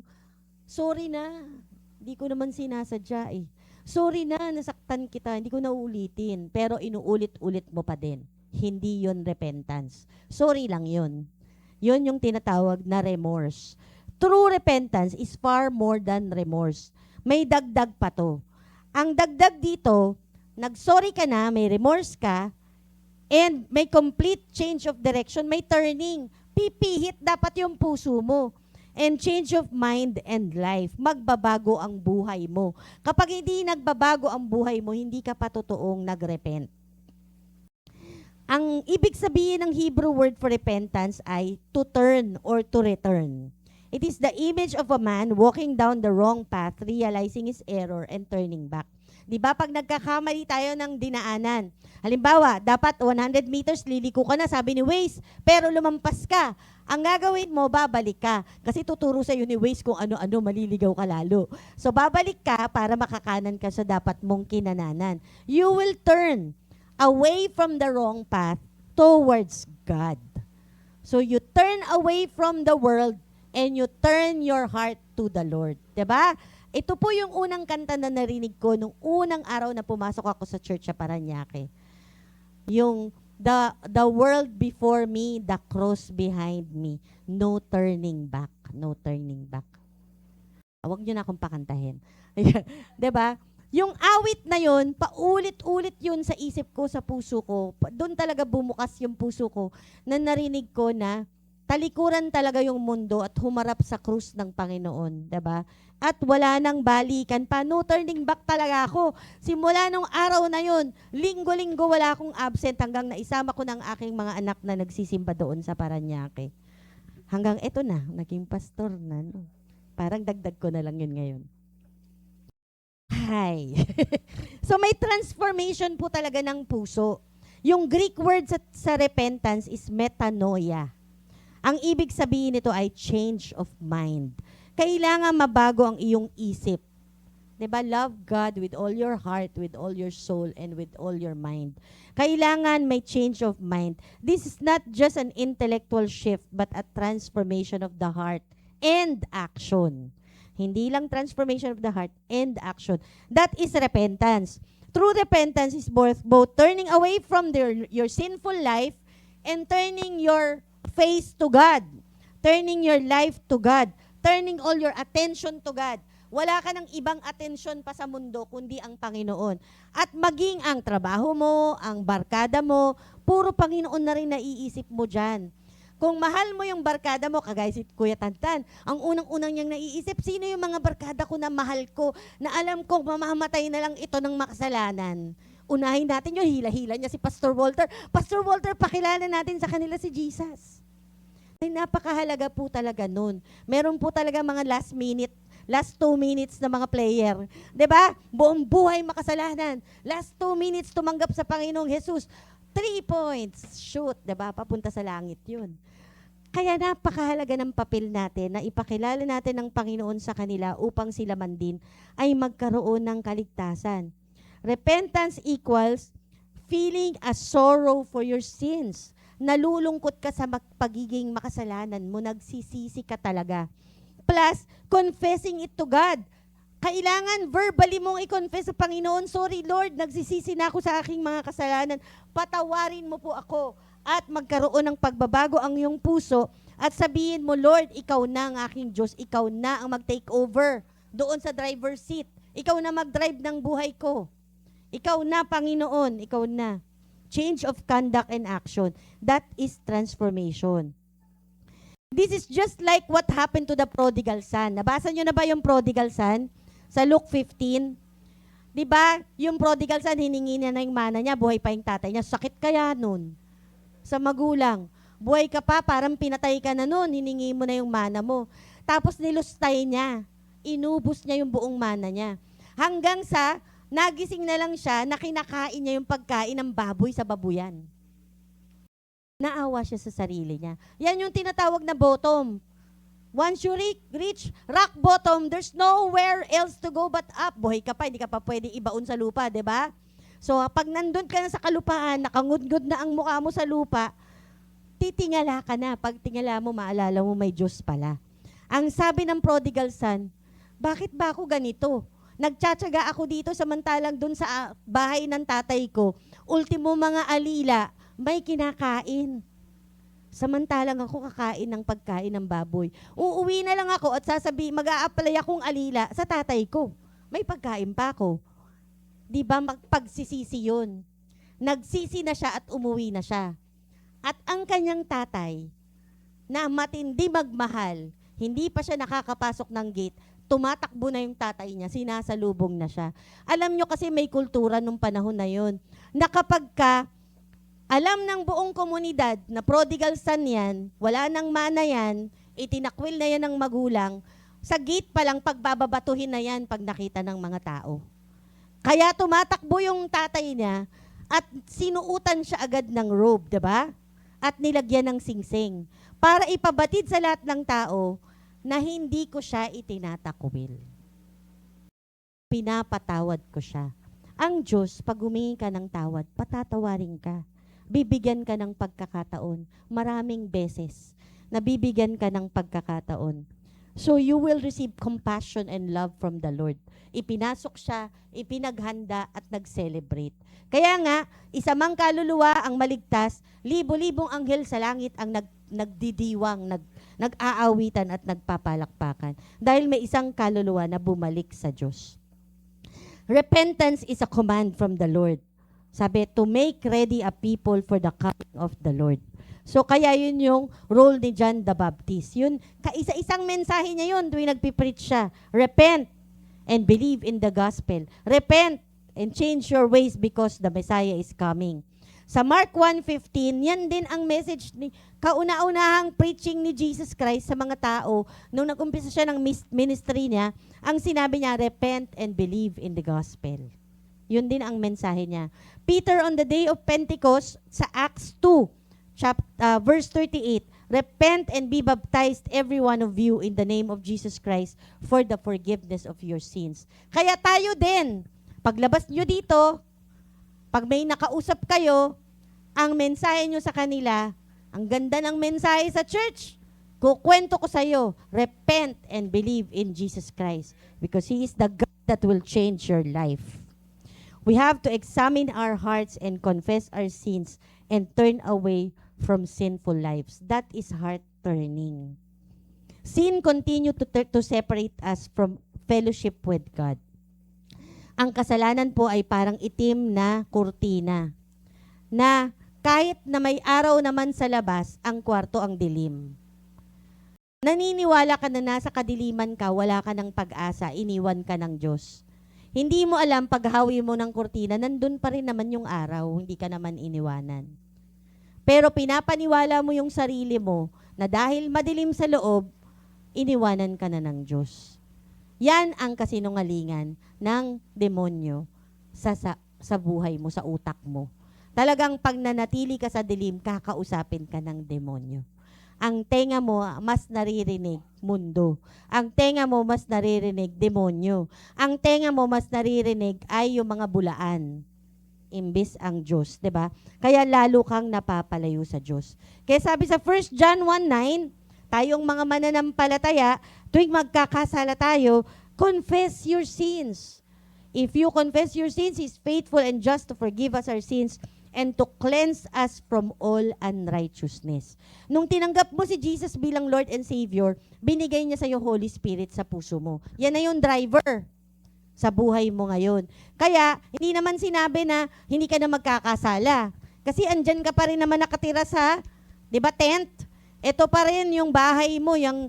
sorry na, hindi ko naman sinasadya eh. Sorry na, nasaktan kita, hindi ko na uulitin. Pero inuulit-ulit mo pa din. Hindi yon repentance. Sorry lang yon. Yon yung tinatawag na remorse. True repentance is far more than remorse. May dagdag pa to. Ang dagdag dito, nag-sorry ka na, may remorse ka, and may complete change of direction, may turning. Pipihit dapat yung puso mo. And change of mind and life. Magbabago ang buhay mo. Kapag hindi nagbabago ang buhay mo, hindi ka pa totoong nagrepent. Ang ibig sabihin ng Hebrew word for repentance ay to turn or to return. It is the image of a man walking down the wrong path, realizing his error and turning back. Di ba pag nagkakamali tayo ng dinaanan, halimbawa, dapat 100 meters liliko ka na, sabi ni Waze, pero lumampas ka. Ang gagawin mo, babalik ka. Kasi tuturo sa'yo ni Waze kung ano-ano, maliligaw ka lalo. So babalik ka para makakanan ka sa dapat mong kinananan. You will turn away from the wrong path towards God. So you turn away from the world and you turn your heart to the Lord. Diba? Ito po yung unang kanta na narinig ko nung unang araw na pumasok ako sa church sa Parañaque. Yung the world before me, the cross behind me. No turning back. No turning back. Huwag nyo na akong pakantahin. Diba? Yung awit na yun, paulit-ulit yun sa isip ko, sa puso ko. Doon talaga bumukas yung puso ko na narinig ko na talikuran talaga yung mundo at humarap sa krus ng Panginoon, 'di ba? At wala nang balikan pa. No turning back talaga ako. Simula nung araw na yun, linggo-linggo wala akong absent hanggang naisama ko ng aking mga anak na nagsisimba doon sa Parañaque. Hanggang eto na, naging pastor na. No? Parang dagdag ko na lang yun ngayon. Hi. So may transformation po talaga ng puso. Yung Greek word sa repentance is metanoia. Ang ibig sabihin nito ay change of mind. Kailangan mabago ang iyong isip. 'Di ba? Love God with all your heart, with all your soul, and with all your mind. Kailangan may change of mind. This is not just an intellectual shift, but a transformation of the heart and action. Hindi lang transformation of the heart and action. That is repentance. True repentance is both turning away from your sinful life and turning your face to God. Turning your life to God. Turning all your attention to God. Wala ka ng ibang atensyon pa sa mundo kundi ang Panginoon. At maging ang trabaho mo, ang barkada mo, puro Panginoon na rin naiisip mo dyan. Kung mahal mo yung barkada mo, kagaya si Kuya Tantan, ang unang-unang niyang naiisip, sino yung mga barkada ko na mahal ko, na alam kong mamamatay na lang ito ng makasalanan. Unahin natin yung hila-hila niya si Pastor Walter. Pastor Walter, pakilala natin sa kanila si Jesus. Ay, napakahalaga po talaga nun. Meron po talaga mga last 2 minutes na mga player. 'Di ba? Buong buhay makasalanan. Last 2 minutes tumanggap sa Panginoong Jesus. 3 points. Shoot, 'di ba? Papunta sa langit 'yun. Kaya napakahalaga ng papel natin na ipakilala natin ng Panginoon sa kanila upang sila man din ay magkaroon ng kaligtasan. Repentance equals feeling a sorrow for your sins. Nalulungkot ka sa pagiging makasalanan mo, nagsisisi ka talaga. Plus, confessing it to God. Kailangan verbally mong i-confess sa Panginoon, sorry Lord, nagsisisi na ako sa aking mga kasalanan, patawarin mo po ako. At magkaroon ng pagbabago ang iyong puso at sabihin mo, Lord, ikaw na ang aking Diyos, ikaw na ang mag-take over doon sa driver's seat. Ikaw na mag-drive ng buhay ko. Ikaw na, Panginoon, ikaw na. Change of conduct and action. That is transformation. This is just like what happened to the prodigal son. Nabasa nyo na ba yung prodigal son? Sa Luke 15. Diba, yung prodigal son, hiningi niya na yung mana niya, buhay pa yung tatay niya. Sakit kaya nun? Sa magulang. Buhay ka pa, parang pinatay ka na nun, hiningi mo na yung mana mo. Tapos nilustay niya. Inubos niya yung buong mana niya. Hanggang sa, nagising na lang siya na kinakain niya yung pagkain ng baboy sa babuyan. Naawa siya sa sarili niya. Yan yung tinatawag na bottom. Once you reach rock bottom, there's nowhere else to go but up. Buhay ka pa, hindi ka pa pwedeng ibaon sa lupa, di ba? So, pag nandun ka na sa kalupaan, nakangudgod na ang mukha mo sa lupa, titingala ka na. Pag tingala mo, maalala mo may Diyos pala. Ang sabi ng prodigal son, bakit ba ako ganito? Nagtsatsaga ako dito samantalang dun sa bahay ng tatay ko. Ultimo mga alila, may kinakain. Samantalang ako kakain ng pagkain ng baboy. Uuwi na lang ako at mag-a-apply akong alila sa tatay ko. May pagkain pa ako. Di ba magpagsisisi yun? Nagsisi na siya at umuwi na siya. At ang kanyang tatay, na matindi magmahal, hindi pa siya nakakapasok ng gate, tumatakbo na yung tatay niya, sinasalubong na siya. Alam nyo kasi may kultura nung panahon na yun, na kapag ka, alam ng buong komunidad na prodigal son yan, wala nang mana yan, itinakwil na yan ng magulang, sa gate pa lang pagbababatuhin na yan pag nakita ng mga tao. Kaya tumatakbo yung tatay niya at sinuutan siya agad ng robe, 'di ba? At nilagyan ng singsing para ipabatid sa lahat ng tao na hindi ko siya itinatakwil. Pinapatawad ko siya. Ang Diyos, pag humingi ka ng tawad, patatawarin ka. Bibigyan ka ng pagkakataon. Maraming beses na bibigyan ka ng pagkakataon. So you will receive compassion and love from the Lord. Ipinasok siya, ipinaghanda at nag-celebrate. Kaya nga, isa mang kaluluwa ang maligtas, libo-libong anghel sa langit ang nagdidiwang, nag-aawitan at nagpapalakpakan. Dahil may isang kaluluwa na bumalik sa Diyos. Repentance is a command from the Lord. Sabi, to make ready a people for the coming of the Lord. So kaya yun yung role ni John the Baptist. Yun, kaisa-isang mensahe niya yun tuwing nagpipreach siya. Repent and believe in the gospel. Repent and change your ways because the Messiah is coming. Sa Mark 1:15, yan din ang message ni kauna-unahang preaching ni Jesus Christ sa mga tao nung nag-umpisa siya ng ministry niya. Ang sinabi niya, repent and believe in the gospel. Yun din ang mensahe niya. Peter on the day of Pentecost sa Acts 2, verse 38, repent and be baptized every one of you in the name of Jesus Christ for the forgiveness of your sins. Kaya tayo din, paglabas nyo dito, pag may nakausap kayo, ang mensahe nyo sa kanila, ang ganda ng mensahe sa church, kukwento ko sa iyo, repent and believe in Jesus Christ because He is the God that will change your life. We have to examine our hearts and confess our sins and turn away from sinful lives. That is heart-turning. Sin continue to separate us from fellowship with God. Ang kasalanan po ay parang itim na kurtina na Kahit na may araw naman sa labas, ang kwarto ang dilim. Naniniwala ka na nasa kadiliman ka, wala ka ng pag-asa, iniwan ka ng Diyos. Hindi mo alam, paghawi mo ng kurtina, nandun pa rin naman yung araw, hindi ka naman iniwanan. Pero pinapaniwala mo yung sarili mo na dahil madilim sa loob, iniwanan ka na ng Diyos. Yan ang kasinungalingan ng demonyo sa buhay mo, sa utak mo. Talagang pag nanatili ka sa dilim, kakausapin ka ng demonyo. Ang tenga mo, mas naririnig mundo. Ang tenga mo, mas naririnig demonyo. Ang tenga mo, mas naririnig ay yung mga bulaan. Imbis ang Diyos, 'di ba? Kaya lalo kang napapalayo sa Diyos. Kaya sabi sa 1 John 1:9, tayong mga mananampalataya, tuwing magkakasala tayo, confess your sins. If you confess your sins, He's faithful and just to forgive us our sins and to cleanse us from all unrighteousness. Nung tinanggap mo si Jesus bilang Lord and Savior, binigay niya sa iyo Holy Spirit sa puso mo. Yan na yung driver sa buhay mo ngayon. Kaya, hindi naman sinabi na hindi ka na magkakasala. Kasi andyan ka pa rin naman nakatira sa, di ba, tent? Ito pa rin yung bahay mo, yung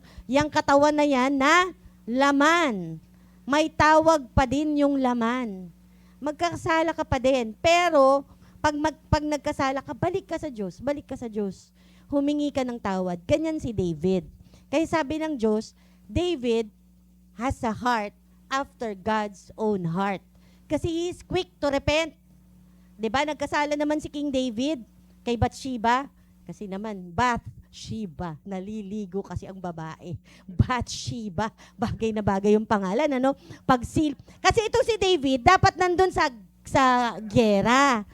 katawan na yan na laman. May tawag pa din yung laman. Magkakasala ka pa din. Pero, pag nagkasala ka, balik ka sa Diyos. Balik ka sa Diyos. Humingi ka ng tawad. Ganyan si David. Kaya sabi ng Diyos, David has a heart after God's own heart. Kasi he is quick to repent. 'Di ba? Nagkasala naman si King David kay Bathsheba. Kasi naman, Bathsheba, naliligo kasi ang babae. Bathsheba, bagay na bagay yung pangalan, ano? Kasi ito si David, dapat nandun sa gera.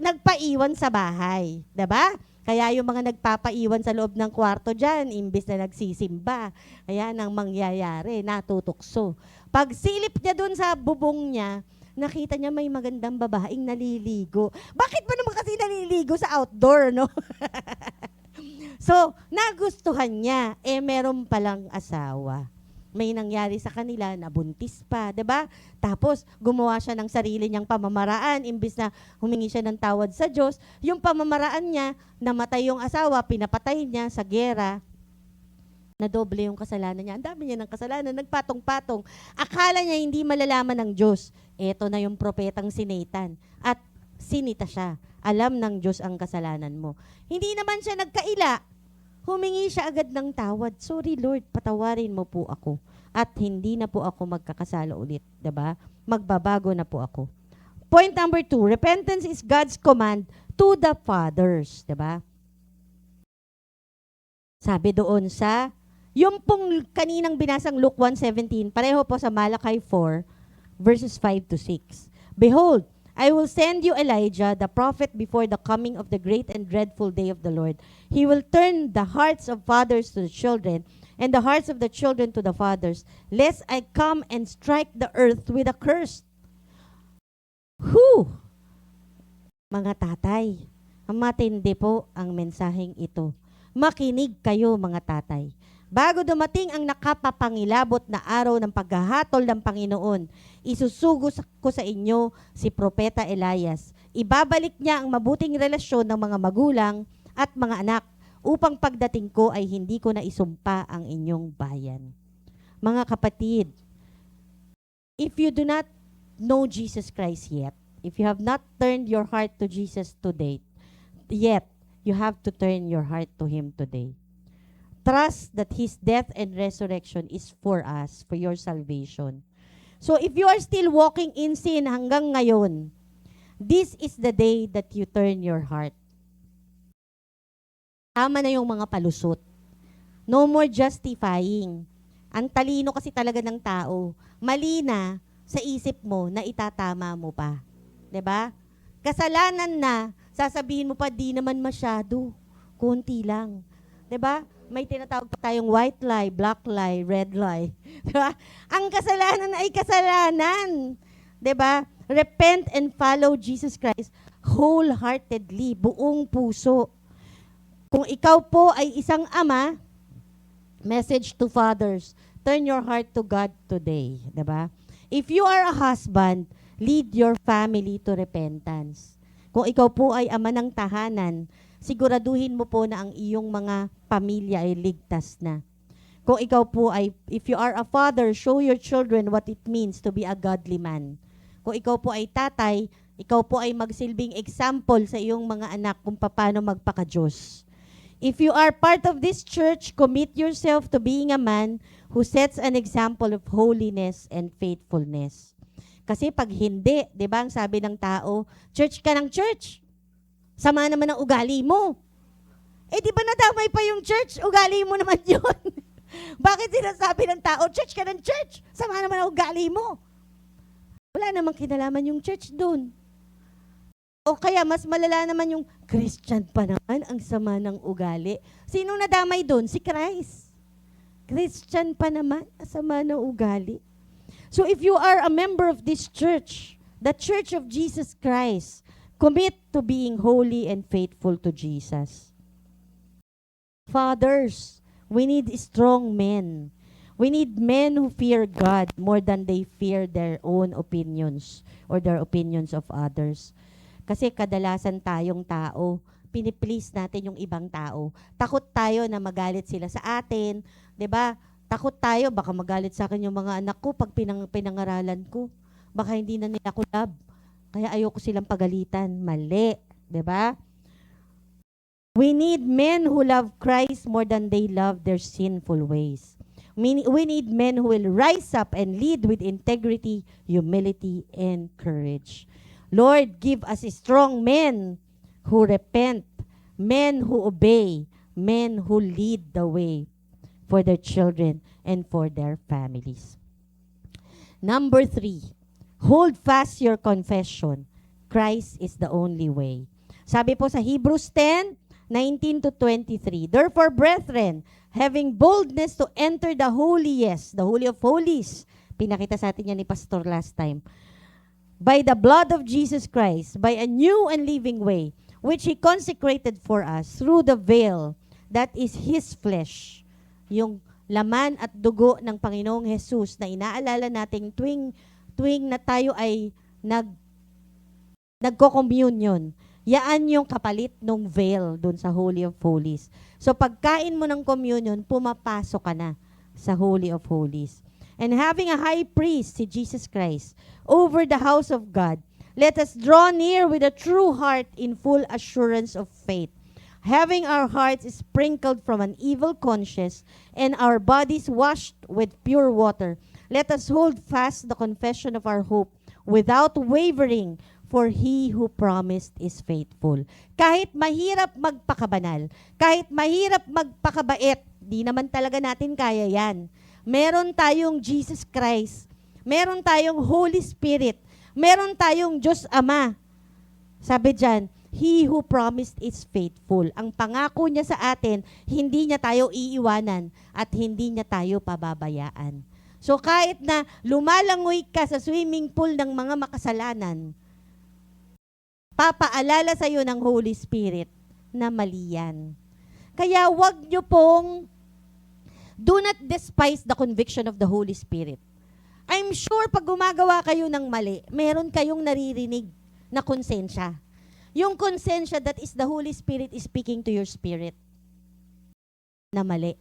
Nagpaiwan sa bahay, 'di ba? Kaya yung mga nagpapaiwan sa loob ng kwarto dyan, imbis na nagsisimba, kaya nang mangyayari, natutokso. Pag silip niya dun sa bubong niya, nakita niya may magandang babaeng naliligo. Bakit ba naman kasi naliligo sa outdoor, no? So, nagustuhan niya, meron palang asawa. May nangyari sa kanila, nabuntis pa, 'di ba? Tapos gumawa siya ng sarili niyang pamamaraan imbis na humingi siya ng tawad sa Diyos. Yung pamamaraan niya, namatay yung asawa, pinapatay niya sa giyera. Nadoble yung kasalanan niya. Ang dami niya ng kasalanan, nagpatong-patong. Akala niya hindi malalaman ng Diyos. Eto na yung propetang si Nathan. At sinita siya. Alam ng Diyos ang kasalanan mo. Hindi naman siya nagkaila. Humingi siya agad ng tawad. Sorry Lord, patawarin mo po ako. At hindi na po ako magkakasala ulit. Diba? Magbabago na po ako. Point number 2, repentance is God's command to the fathers. Diba? Sabi doon sa, yung pong kaninang binasang Luke 1:17, pareho po sa Malachi 4, verses 5 to 6. Behold, I will send you Elijah, the prophet, before the coming of the great and dreadful day of the Lord. He will turn the hearts of fathers to the children, and the hearts of the children to the fathers, lest I come and strike the earth with a curse. Whew! Mga tatay, matindi po ang mensaheng ito. Makinig kayo, mga tatay. Bago dumating ang nakapapangilabot na araw ng paghahatol ng Panginoon, isusugo ko sa inyo si Propeta Elias. Ibabalik niya ang mabuting relasyon ng mga magulang at mga anak upang pagdating ko ay hindi ko na isumpa ang inyong bayan. Mga kapatid, if you do not know Jesus Christ yet, if you have not turned your heart to Jesus today, yet, you have to turn your heart to Him today. Trust that His death and resurrection is for us, for your salvation. So if you are still walking in sin hanggang ngayon, this is the day that you turn your heart. Tama na yung mga palusot. No more justifying. Ang talino kasi talaga ng tao. Mali na sa isip mo na itatama mo pa. 'Di ba? Kasalanan na, sasabihin mo pa, di naman masyado. Konti lang. 'Di ba? May tinatawag pa tayong white lie, black lie, red lie. 'Di ba? Ang kasalanan ay kasalanan. 'Di ba? Repent and follow Jesus Christ wholeheartedly, buong puso. Kung ikaw po ay isang ama, message to fathers, turn your heart to God today. 'Di ba? If you are a husband, lead your family to repentance. Kung ikaw po ay ama ng tahanan, siguraduhin mo po na ang iyong mga pamilya ay ligtas na. Kung ikaw po ay, if you are a father, show your children what it means to be a godly man. Kung ikaw po ay tatay, ikaw po ay magsilbing example sa iyong mga anak kung paano magpaka-Diyos. If you are part of this church, commit yourself to being a man who sets an example of holiness and faithfulness. Kasi pag hindi, di ba, ang sabi ng tao, church ka ng church. Sama naman ang ugali mo. Eh, di ba nadamay pa yung church? Ugali mo naman yun. Bakit sinasabi ng tao, church ka ng church? Sama naman ang ugali mo. Wala namang kinalaman yung church dun. O kaya mas malala naman yung Christian pa naman ang sama ng ugali. Sino nadamay dun? Si Christ. Christian pa naman ang sama ng ugali. So if you are a member of this church, the Church of Jesus Christ, commit to being holy and faithful to Jesus. Fathers, we need strong men. We need men who fear God more than they fear their own opinions or their opinions of others. Kasi kadalasan tayong tao, piniplease natin yung ibang tao. Takot tayo na magalit sila sa atin, 'di ba? Takot tayo, baka magalit sa akin yung mga anak ko pag pinangaralan ko. Baka hindi na nila ako love. Kaya ayoko silang pagalitan. Mali, 'di ba? We need men who love Christ more than they love their sinful ways. We need men who will rise up and lead with integrity, humility, and courage. Lord, give us strong men who repent, men who obey, men who lead the way for their children and for their families. Number 3, hold fast your confession. Christ is the only way. Sabi po sa Hebrews 10:19 to 23, therefore, brethren, having boldness to enter the holiest, the Holy of Holies, pinakita sa atin yan ni Pastor last time, by the blood of Jesus Christ, by a new and living way, which He consecrated for us through the veil, that is His flesh, yung laman at dugo ng Panginoong Jesus na inaalala natin tuwing na tayo ay nagko-communion. Yaan yung kapalit ng veil doon sa Holy of Holies. So pagkain mo ng communion, pumapasok ka na sa Holy of Holies. And having a high priest, si Jesus Christ, over the house of God, let us draw near with a true heart in full assurance of faith, having our hearts sprinkled from an evil conscience and our bodies washed with pure water. Let us hold fast the confession of our hope without wavering, for He who promised is faithful. Kahit mahirap magpakabanal, kahit mahirap magpakabait, di naman talaga natin kaya yan. Meron tayong Jesus Christ, meron tayong Holy Spirit, meron tayong Diyos Ama. Sabi dyan, He who promised is faithful. Ang pangako niya sa atin, hindi niya tayo iiwanan at hindi niya tayo pababayaan. So kahit na lumalangoy ka sa swimming pool ng mga makasalanan, papaalala sa iyo ng Holy Spirit na mali yan. Kaya wag niyo pong, do not despise the conviction of the Holy Spirit. I'm sure pag gumagawa kayo ng mali, meron kayong naririnig na konsensya. Yung konsensya that is the Holy Spirit is speaking to your spirit na mali.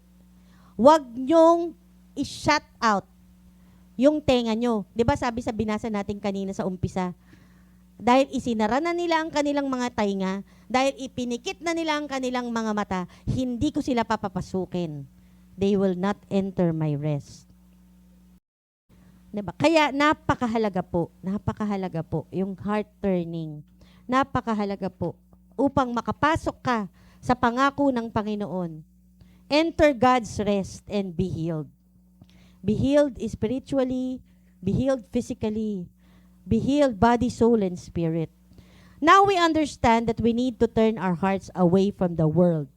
Wag niyong i-shut out yung tenga nyo. Di ba sabi sa binasa natin kanina sa umpisa, dahil isinara na nila ang kanilang mga tainga, dahil ipinikit na nila ang kanilang mga mata, hindi ko sila papapasukin. They will not enter my rest. Diba? Kaya napakahalaga po yung heart turning. Napakahalaga po upang makapasok ka sa pangako ng Panginoon. Enter God's rest and be healed. Be healed spiritually, be healed physically, be healed body, soul, and spirit. Now we understand that we need to turn our hearts away from the world.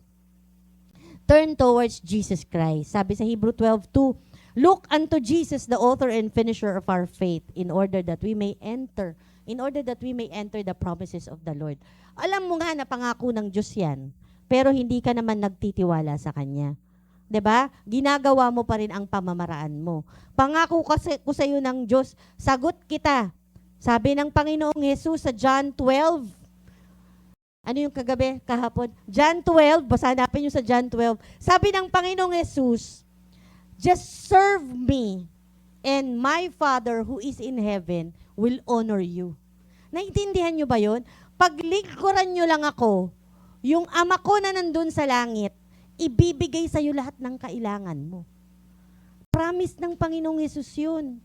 Turn towards Jesus Christ. Sabi sa Hebrew 12:2, look unto Jesus, the author and finisher of our faith, in order that we may enter the promises of the Lord. Alam mo nga na pangako ng Diyos yan, pero hindi ka naman nagtitiwala sa Kanya. 'Di ba? Ginagawa mo pa rin ang pamamaraan mo. Pangako ko sa iyo ng Diyos, sagot kita. Sabi ng Panginoong Jesus sa John 12, Ano yung kagabi, kahapon? John 12, basa natin yung sa John 12. Sabi ng Panginoong Jesus, just serve me and my Father who is in heaven will honor you. Naintindihan nyo ba yun? Paglingkuran nyo lang ako, yung ama ko na nandun sa langit, ibibigay sa'yo lahat ng kailangan mo. Promise ng Panginoong Jesus yun.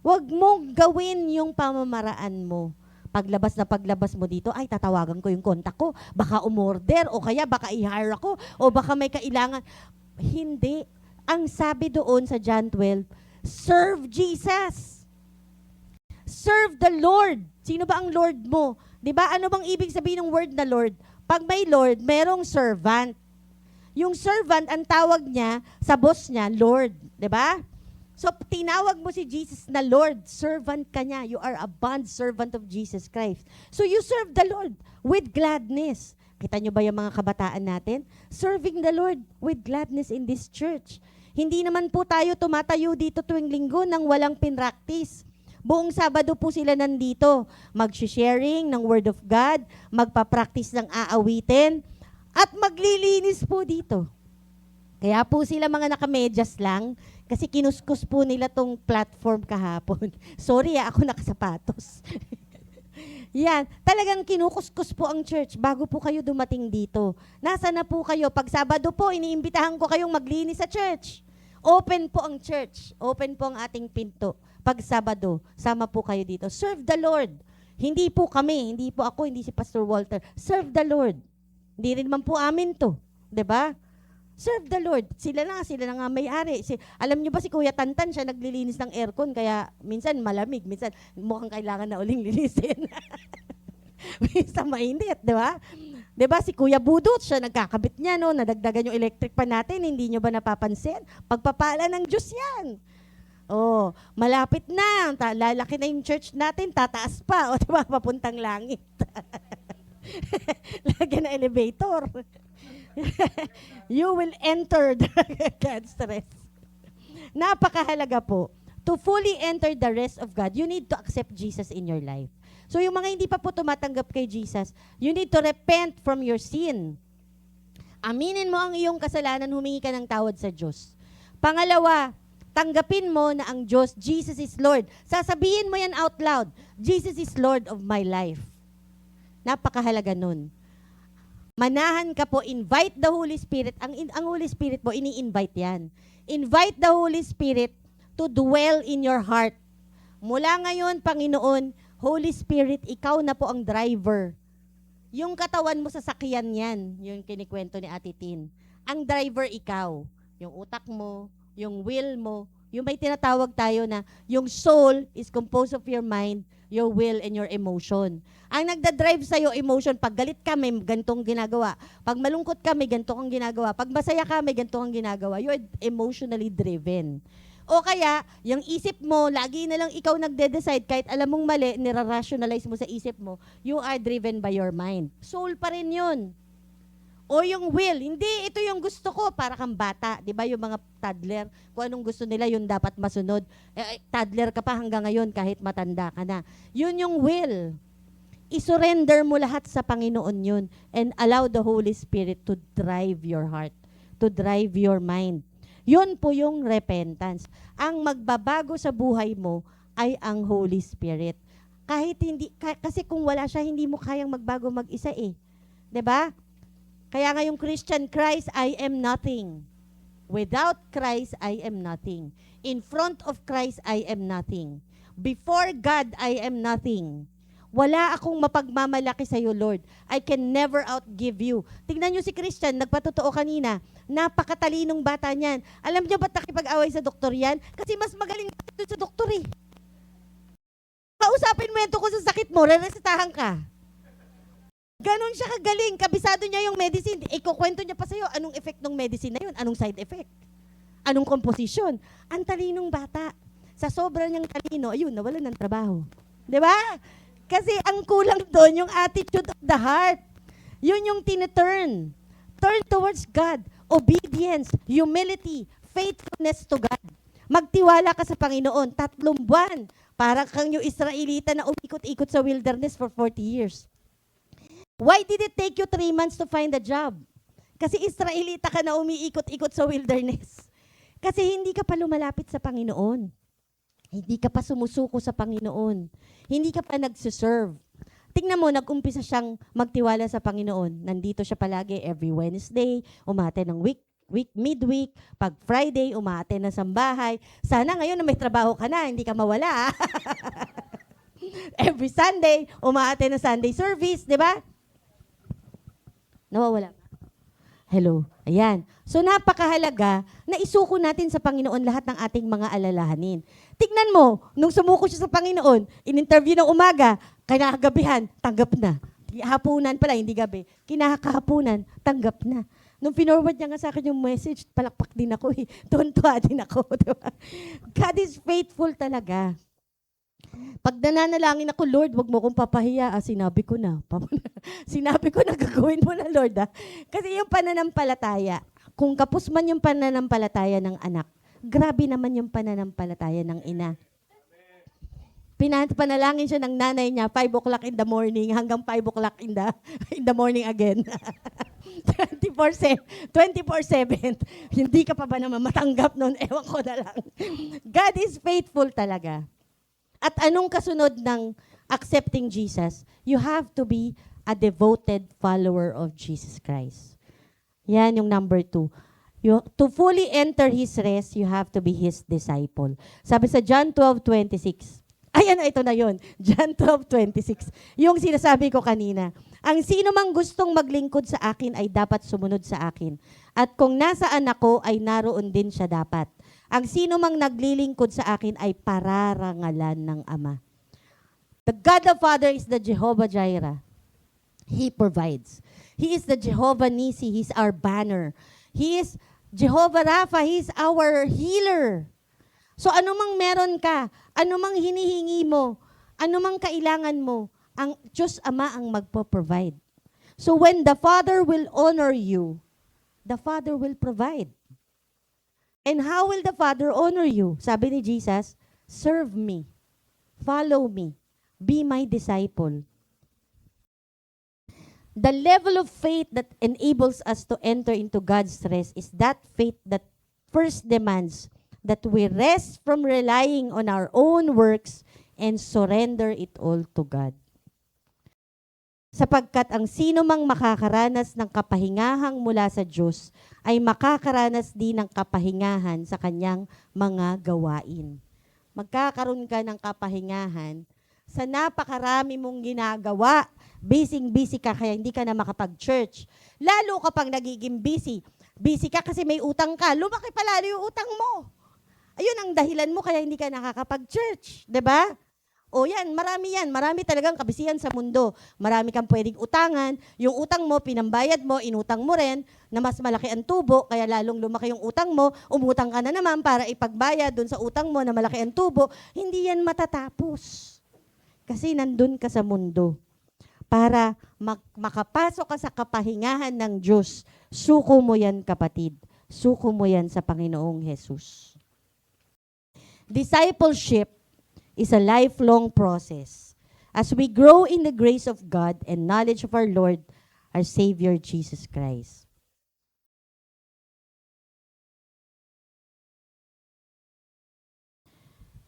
Huwag mong gawin yung pamamaraan mo. Paglabas mo dito, ay tatawagan ko yung kontak ko, baka umorder, o kaya baka i-hire ako, o baka may kailangan. Hindi. Ang sabi doon sa John 12, serve Jesus. Serve the Lord. Sino ba ang Lord mo? Diba? Ano bang ibig sabihin ng word na Lord? Pag may Lord, merong servant. Yung servant, ang tawag niya sa boss niya, Lord. Diba? So, tinawag mo si Jesus na Lord, servant ka niya. You are a bond servant of Jesus Christ. So, you serve the Lord with gladness. Kita nyo ba yung mga kabataan natin? Serving the Lord with gladness in this church. Hindi naman po tayo tumatayo dito tuwing linggo nang walang pinractice. Buong Sabado po sila nandito. Mag-sharing ng Word of God, magpa-practice ng aawitin, at maglilinis po dito. Kaya po sila mga nakamedyas lang, kasi kinuskus po nila tong platform kahapon. Sorry, ako nakasapatos. Yan, talagang kinukuskus po ang church bago po kayo dumating dito. Nasa na po kayo? Pag Sabado po, iniimbitahan ko kayong maglinis sa church. Open po ang church. Open po ang ating pinto. Pag Sabado, sama po kayo dito. Serve the Lord. Hindi po kami, hindi po ako, hindi si Pastor Walter. Serve the Lord. Hindi rin naman po amin to. 'Di ba? Serve the Lord. Sila na nga may-ari. Alam niyo ba si Kuya Tantan, siya naglilinis ng aircon, kaya minsan malamig, minsan mukhang kailangan na uling linisin. Minsan mainit, di ba? Di ba si Kuya Budot, siya nagkakabit niya, no? Nadagdagan yung electric pan natin, hindi niyo ba napapansin? Pagpapala ng Diyos yan. Oh, malapit na, lalaki na yung church natin, tataas pa, o di ba, papuntang langit. Lagyan na elevator. You will enter God's rest. Napakahalaga po. To fully enter the rest of God, you need to accept Jesus in your life. So yung mga hindi pa po tumatanggap kay Jesus, you need to repent from your sin. Aminin mo ang iyong kasalanan, humingi ka ng tawad sa Diyos. Pangalawa, tanggapin mo na ang Diyos, Jesus is Lord. Sasabihin mo yan out loud, Jesus is Lord of my life. Napakahalaga nun. Manahan ka po, invite the Holy Spirit. Ang Holy Spirit po, ini-invite yan. Invite the Holy Spirit to dwell in your heart. Mula ngayon, Panginoon, Holy Spirit, ikaw na po ang driver. Yung katawan mo sa sakyan yan, yung kinikwento ni Ate Tin. Ang driver, ikaw. Yung utak mo, yung will mo, yung may tinatawag tayo na yung soul is composed of your mind, your will, and your emotion. Ang nagda-drive sa'yo, emotion, pag galit ka, may gantong ginagawa. Pag malungkot ka, may ganito kang ginagawa. Pag masaya ka, may ganito kang ginagawa. You're emotionally driven. O kaya, yung isip mo, lagi na lang ikaw nagde-decide, kahit alam mong mali, nira-rationalize mo sa isip mo, you are driven by your mind. Soul pa rin yun. O yung will, hindi, ito yung gusto ko, para kang bata. Di ba yung mga toddler, kung anong gusto nila, yun dapat masunod. Toddler ka pa hanggang ngayon, kahit matanda ka na. Yun yung will. I-surrender mo lahat sa Panginoon yun and allow the Holy Spirit to drive your heart, to drive your mind. Yun po yung repentance. Ang magbabago sa buhay mo ay ang Holy Spirit. Kahit hindi, kasi kung wala siya, hindi mo kayang magbago mag-isa eh. 'Di ba? Kaya nga yung Christian, Christ, I am nothing. Without Christ, I am nothing. In front of Christ, I am nothing. Before God, I am nothing. Wala akong mapagmamalaki sa iyo, Lord. I can never outgive you. Tingnan niyo si Christian, nagpatotoo kanina. Napakatalinong bata niyan. Alam niyo ba't nakipag-away sa doktor yan? Kasi mas magaling sa doktor eh. Kausapin mo yan tungkol sa sakit mo, re-resetahan ka. Ganon siya kagaling. Kabisado niya yung medicine. Ikukwento niya pa sa'yo anong effect ng medicine na yun. Anong side effect. Anong composition. Ang talinong bata. Sa sobra niyang talino, ayun, nawalan ng trabaho. Di ba? Kasi ang kulang doon, yung attitude of the heart. Yun yung tineturn. Turn towards God. Obedience, humility, faithfulness to God. Magtiwala ka sa Panginoon. 3 buwan. Para kang yung Israelita na umikot-ikot sa wilderness for 40 years. Why did it take you 3 months to find a job? Kasi Israelita ka na umiikot-ikot sa wilderness. Kasi hindi ka pa lumalapit sa Panginoon. Hindi ka pa sumusuko sa Panginoon. Hindi ka pa nagsiserve. Tingnan mo, nag-umpisa siyang magtiwala sa Panginoon. Nandito siya palagi every Wednesday, umate ng midweek, pag Friday, umate na sambahay. Sana ngayon na may trabaho ka na, hindi ka mawala. Every Sunday, umate na Sunday service, di ba? Nawawala. Hello. Ayan. So napakahalaga na isuko natin sa Panginoon lahat ng ating mga alalahanin. Tignan mo, nung sumuko siya sa Panginoon, in-interview ng umaga, kinakagabihan, tanggap na. Hapunan pala, hindi gabi. Kinakahapunan, tanggap na. Nung pinorward niya nga sa akin yung message, palakpak din ako eh. Tuwan-tuwa din ako. Diba? God is faithful talaga. Pag nananalangin ako, Lord, wag mo kong papahiya. Sinabi ko na. Sinabi ko na gagawin mo na, Lord. Kasi yung pananampalataya, kung kapos man yung pananampalataya ng anak, grabe naman yung pananampalataya ng ina. Panalangin siya ng nanay niya, 5 o'clock in the morning hanggang 5 o'clock in the morning again. 24/7. Hindi ka pa ba naman matanggap noon? Ewan ko na lang. God is faithful talaga. At anong kasunod ng accepting Jesus? You have to be a devoted follower of Jesus Christ. Yan yung number 2. To fully enter His rest, you have to be His disciple. Sabi sa John 12:26. Ayan, ito na yun. John 12:26. Yung sinasabi ko kanina. Ang sino mang gustong maglingkod sa akin ay dapat sumunod sa akin. At kung nasaan ako, ay naroon din siya dapat. Ang sino mang naglilingkod sa akin ay pararangalan ng Ama. The God the Father is the Jehovah Jireh. He provides. He is the Jehovah Nisi. He's our banner. He is Jehovah Rapha. He's our healer. So anumang meron ka, anumang hinihingi mo, anumang kailangan mo, ang Diyos Ama ang magpo-provide. So when the Father will honor you, the Father will provide. And how will the Father honor you? Sabi ni Jesus, serve me, follow me, be my disciple. The level of faith that enables us to enter into God's rest is that faith that first demands that we rest from relying on our own works and surrender it all to God. Sapagkat ang sino mang makakaranas ng kapahingahang mula sa Diyos ay makakaranas din ng kapahingahan sa kanyang mga gawain. Magkakaroon ka ng kapahingahan sa napakarami mong ginagawa. Busy ka kaya hindi ka na makapag-church. Lalo kapag nagiging busy. Busy ka kasi may utang ka. Lumaki pa lalo yung utang mo. Ayun ang dahilan mo kaya hindi ka nakakapag-church. 'Di ba? O yan, marami talagang kabisihan sa mundo. Marami kang pwedeng utangan, yung utang mo, pinambayad mo, inutang mo rin, na mas malaki ang tubo, kaya lalong lumaki yung utang mo, umutang ka na naman para ipagbayad dun sa utang mo na malaki ang tubo, hindi yan matatapos. Kasi nandun ka sa mundo. Para makapasok ka sa kapahingahan ng Diyos, suko mo yan kapatid. Suko mo yan sa Panginoong Jesus. Discipleship is a lifelong process as we grow in the grace of God and knowledge of our Lord, our Savior, Jesus Christ.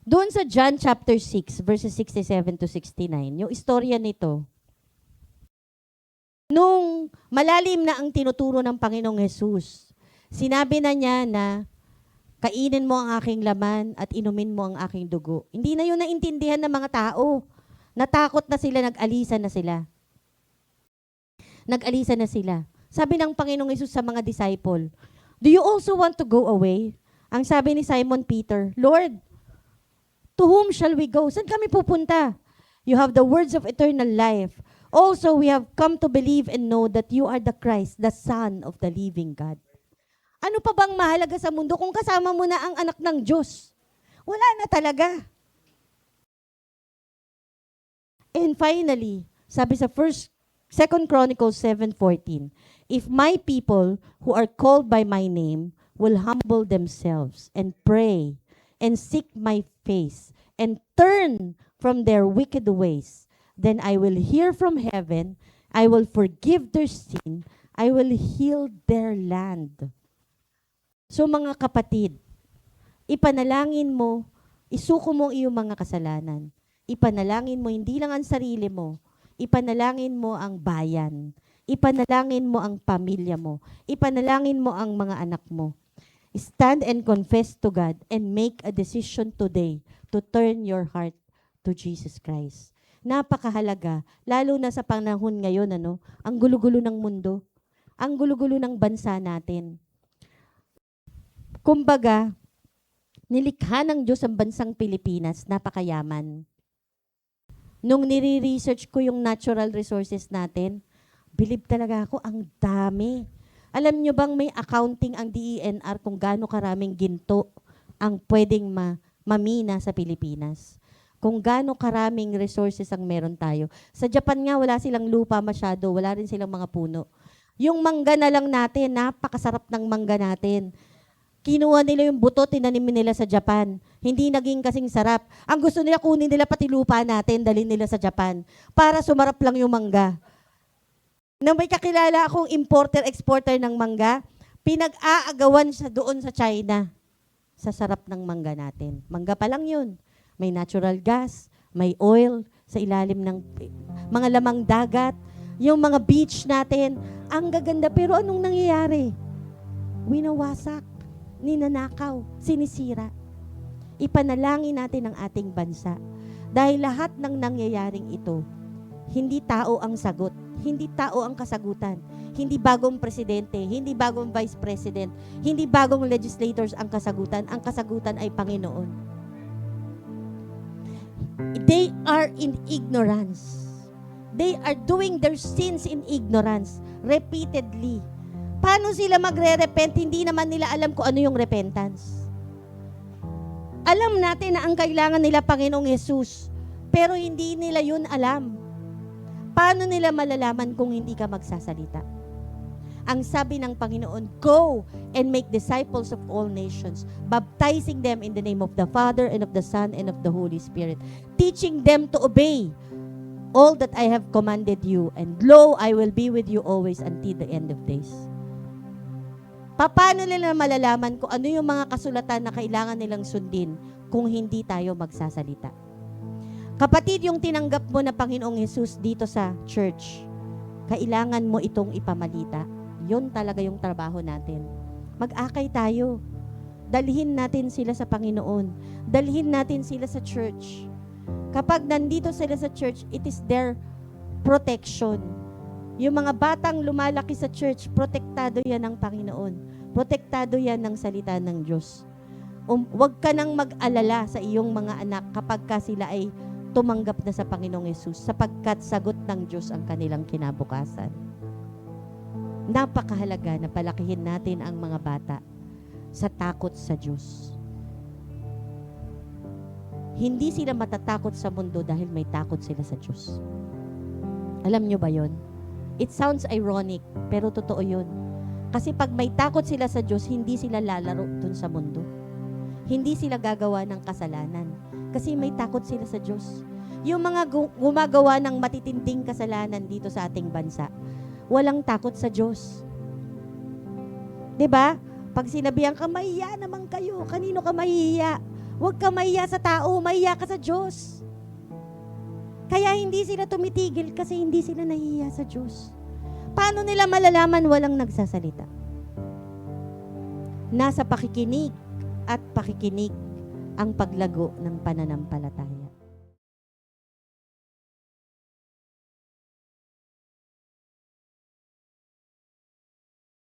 Doon sa John chapter 6, verses 67 to 69, yung istorya nito, nung malalim na ang tinuturo ng Panginoong Jesus, sinabi na niya na, kainin mo ang aking laman at inumin mo ang aking dugo. Hindi na yun naintindihan ng mga tao. Natakot na sila, nag-alisa na sila. Nag-alisa na sila. Sabi ng Panginoong Hesus sa mga disciple, do you also want to go away? Ang sabi ni Simon Peter, Lord, to whom shall we go? Saan kami pupunta? You have the words of eternal life. Also, we have come to believe and know that you are the Christ, the Son of the living God. Ano pa bang mahalaga sa mundo kung kasama mo na ang anak ng Diyos? Wala na talaga. And finally, sabi sa 2 Chronicles 7:14, if my people who are called by my name will humble themselves and pray and seek my face and turn from their wicked ways, then I will hear from heaven I will forgive their sin. I will heal their land. So mga kapatid, ipanalangin mo, isuko mo ang iyong mga kasalanan. Ipanalangin mo hindi lang ang sarili mo, ipanalangin mo ang bayan. Ipanalangin mo ang pamilya mo. Ipanalangin mo ang mga anak mo. Stand and confess to God and make a decision today to turn your heart to Jesus Christ. Napakahalaga, lalo na sa panahon ngayon, ang gulo-gulo ng mundo, ang gulo-gulo ng bansa natin. Kumbaga, nilikha ng Diyos ang bansang Pilipinas, napakayaman. Nung nire-research ko yung natural resources natin, bilib talaga ako, ang dami. Alam nyo bang may accounting ang DENR kung gaano karaming ginto ang pwedeng mamina sa Pilipinas? Kung gaano karaming resources ang meron tayo. Sa Japan nga, wala silang lupa masyado, wala rin silang mga puno. Yung mangga na lang natin, napakasarap ng mangga natin. Kinuha nila yung buto, tinanim nila sa Japan. Hindi naging kasing sarap. Ang gusto nila, kunin nila pati lupa natin, dalhin nila sa Japan. Para sumarap lang yung mangga. Na may kakilala akong importer-exporter ng mangga, pinag-aagawan siya doon sa China. Sa sarap ng mangga natin. Mangga pa lang yun. May natural gas, may oil sa ilalim ng mga lamang dagat. Yung mga beach natin, ang gaganda. Pero anong nangyayari? Winawasak, ninanakaw, sinisira. Ipanalangin natin ang ating bansa. Dahil lahat ng nangyayaring ito, hindi tao ang sagot, hindi tao ang kasagutan, hindi bagong presidente, hindi bagong vice president, hindi bagong legislators ang kasagutan ay Panginoon. They are in ignorance. They are doing their sins in ignorance, repeatedly. Paano sila magre-repent? Hindi naman nila alam kung ano yung repentance. Alam natin na ang kailangan nila Panginoong Yesus, pero hindi nila yun alam. Paano nila malalaman kung hindi ka magsasalita? Ang sabi ng Panginoon, go and make disciples of all nations, baptizing them in the name of the Father and of the Son and of the Holy Spirit, teaching them to obey all that I have commanded you, and lo, I will be with you always until the end of days. Paano nila malalaman kung ano yung mga kasulatan na kailangan nilang sundin kung hindi tayo magsasalita? Kapatid, yung tinanggap mo na Panginoong Yesus dito sa church, kailangan mo itong ipamalita. Yun talaga yung trabaho natin. Mag-akay tayo. Dalhin natin sila sa Panginoon. Dalhin natin sila sa church. Kapag nandito sila sa church, it is their protection. Yung mga batang lumalaki sa church, protektado yan ng Panginoon. Protektado yan ng salita ng Diyos. Huwag ka nang mag-alala sa iyong mga anak kapag ka sila ay tumanggap na sa Panginoong Yesus, sapagkat sagot ng Diyos ang kanilang kinabukasan. Napakahalaga na palakihin natin ang mga bata sa takot sa Diyos. Hindi sila matatakot sa mundo dahil may takot sila sa Diyos. Alam nyo ba yon? It sounds ironic, pero totoo yun. Kasi pag may takot sila sa Diyos, hindi sila lalaro dun sa mundo. Hindi sila gagawa ng kasalanan. Kasi may takot sila sa Diyos. Yung mga gumagawa ng matitinding kasalanan dito sa ating bansa, walang takot sa Diyos. 'Di ba? Pag sinabihan ka, mahiya naman kayo. Kanino ka mahihiya? Huwag ka mahiya sa tao, mahiya ka sa Diyos. Kaya hindi sila tumitigil kasi hindi sila nahihiya sa Diyos. Paano nila malalaman walang nagsasalita? Nasa pakikinig at pakikinig ang paglago ng pananampalataya.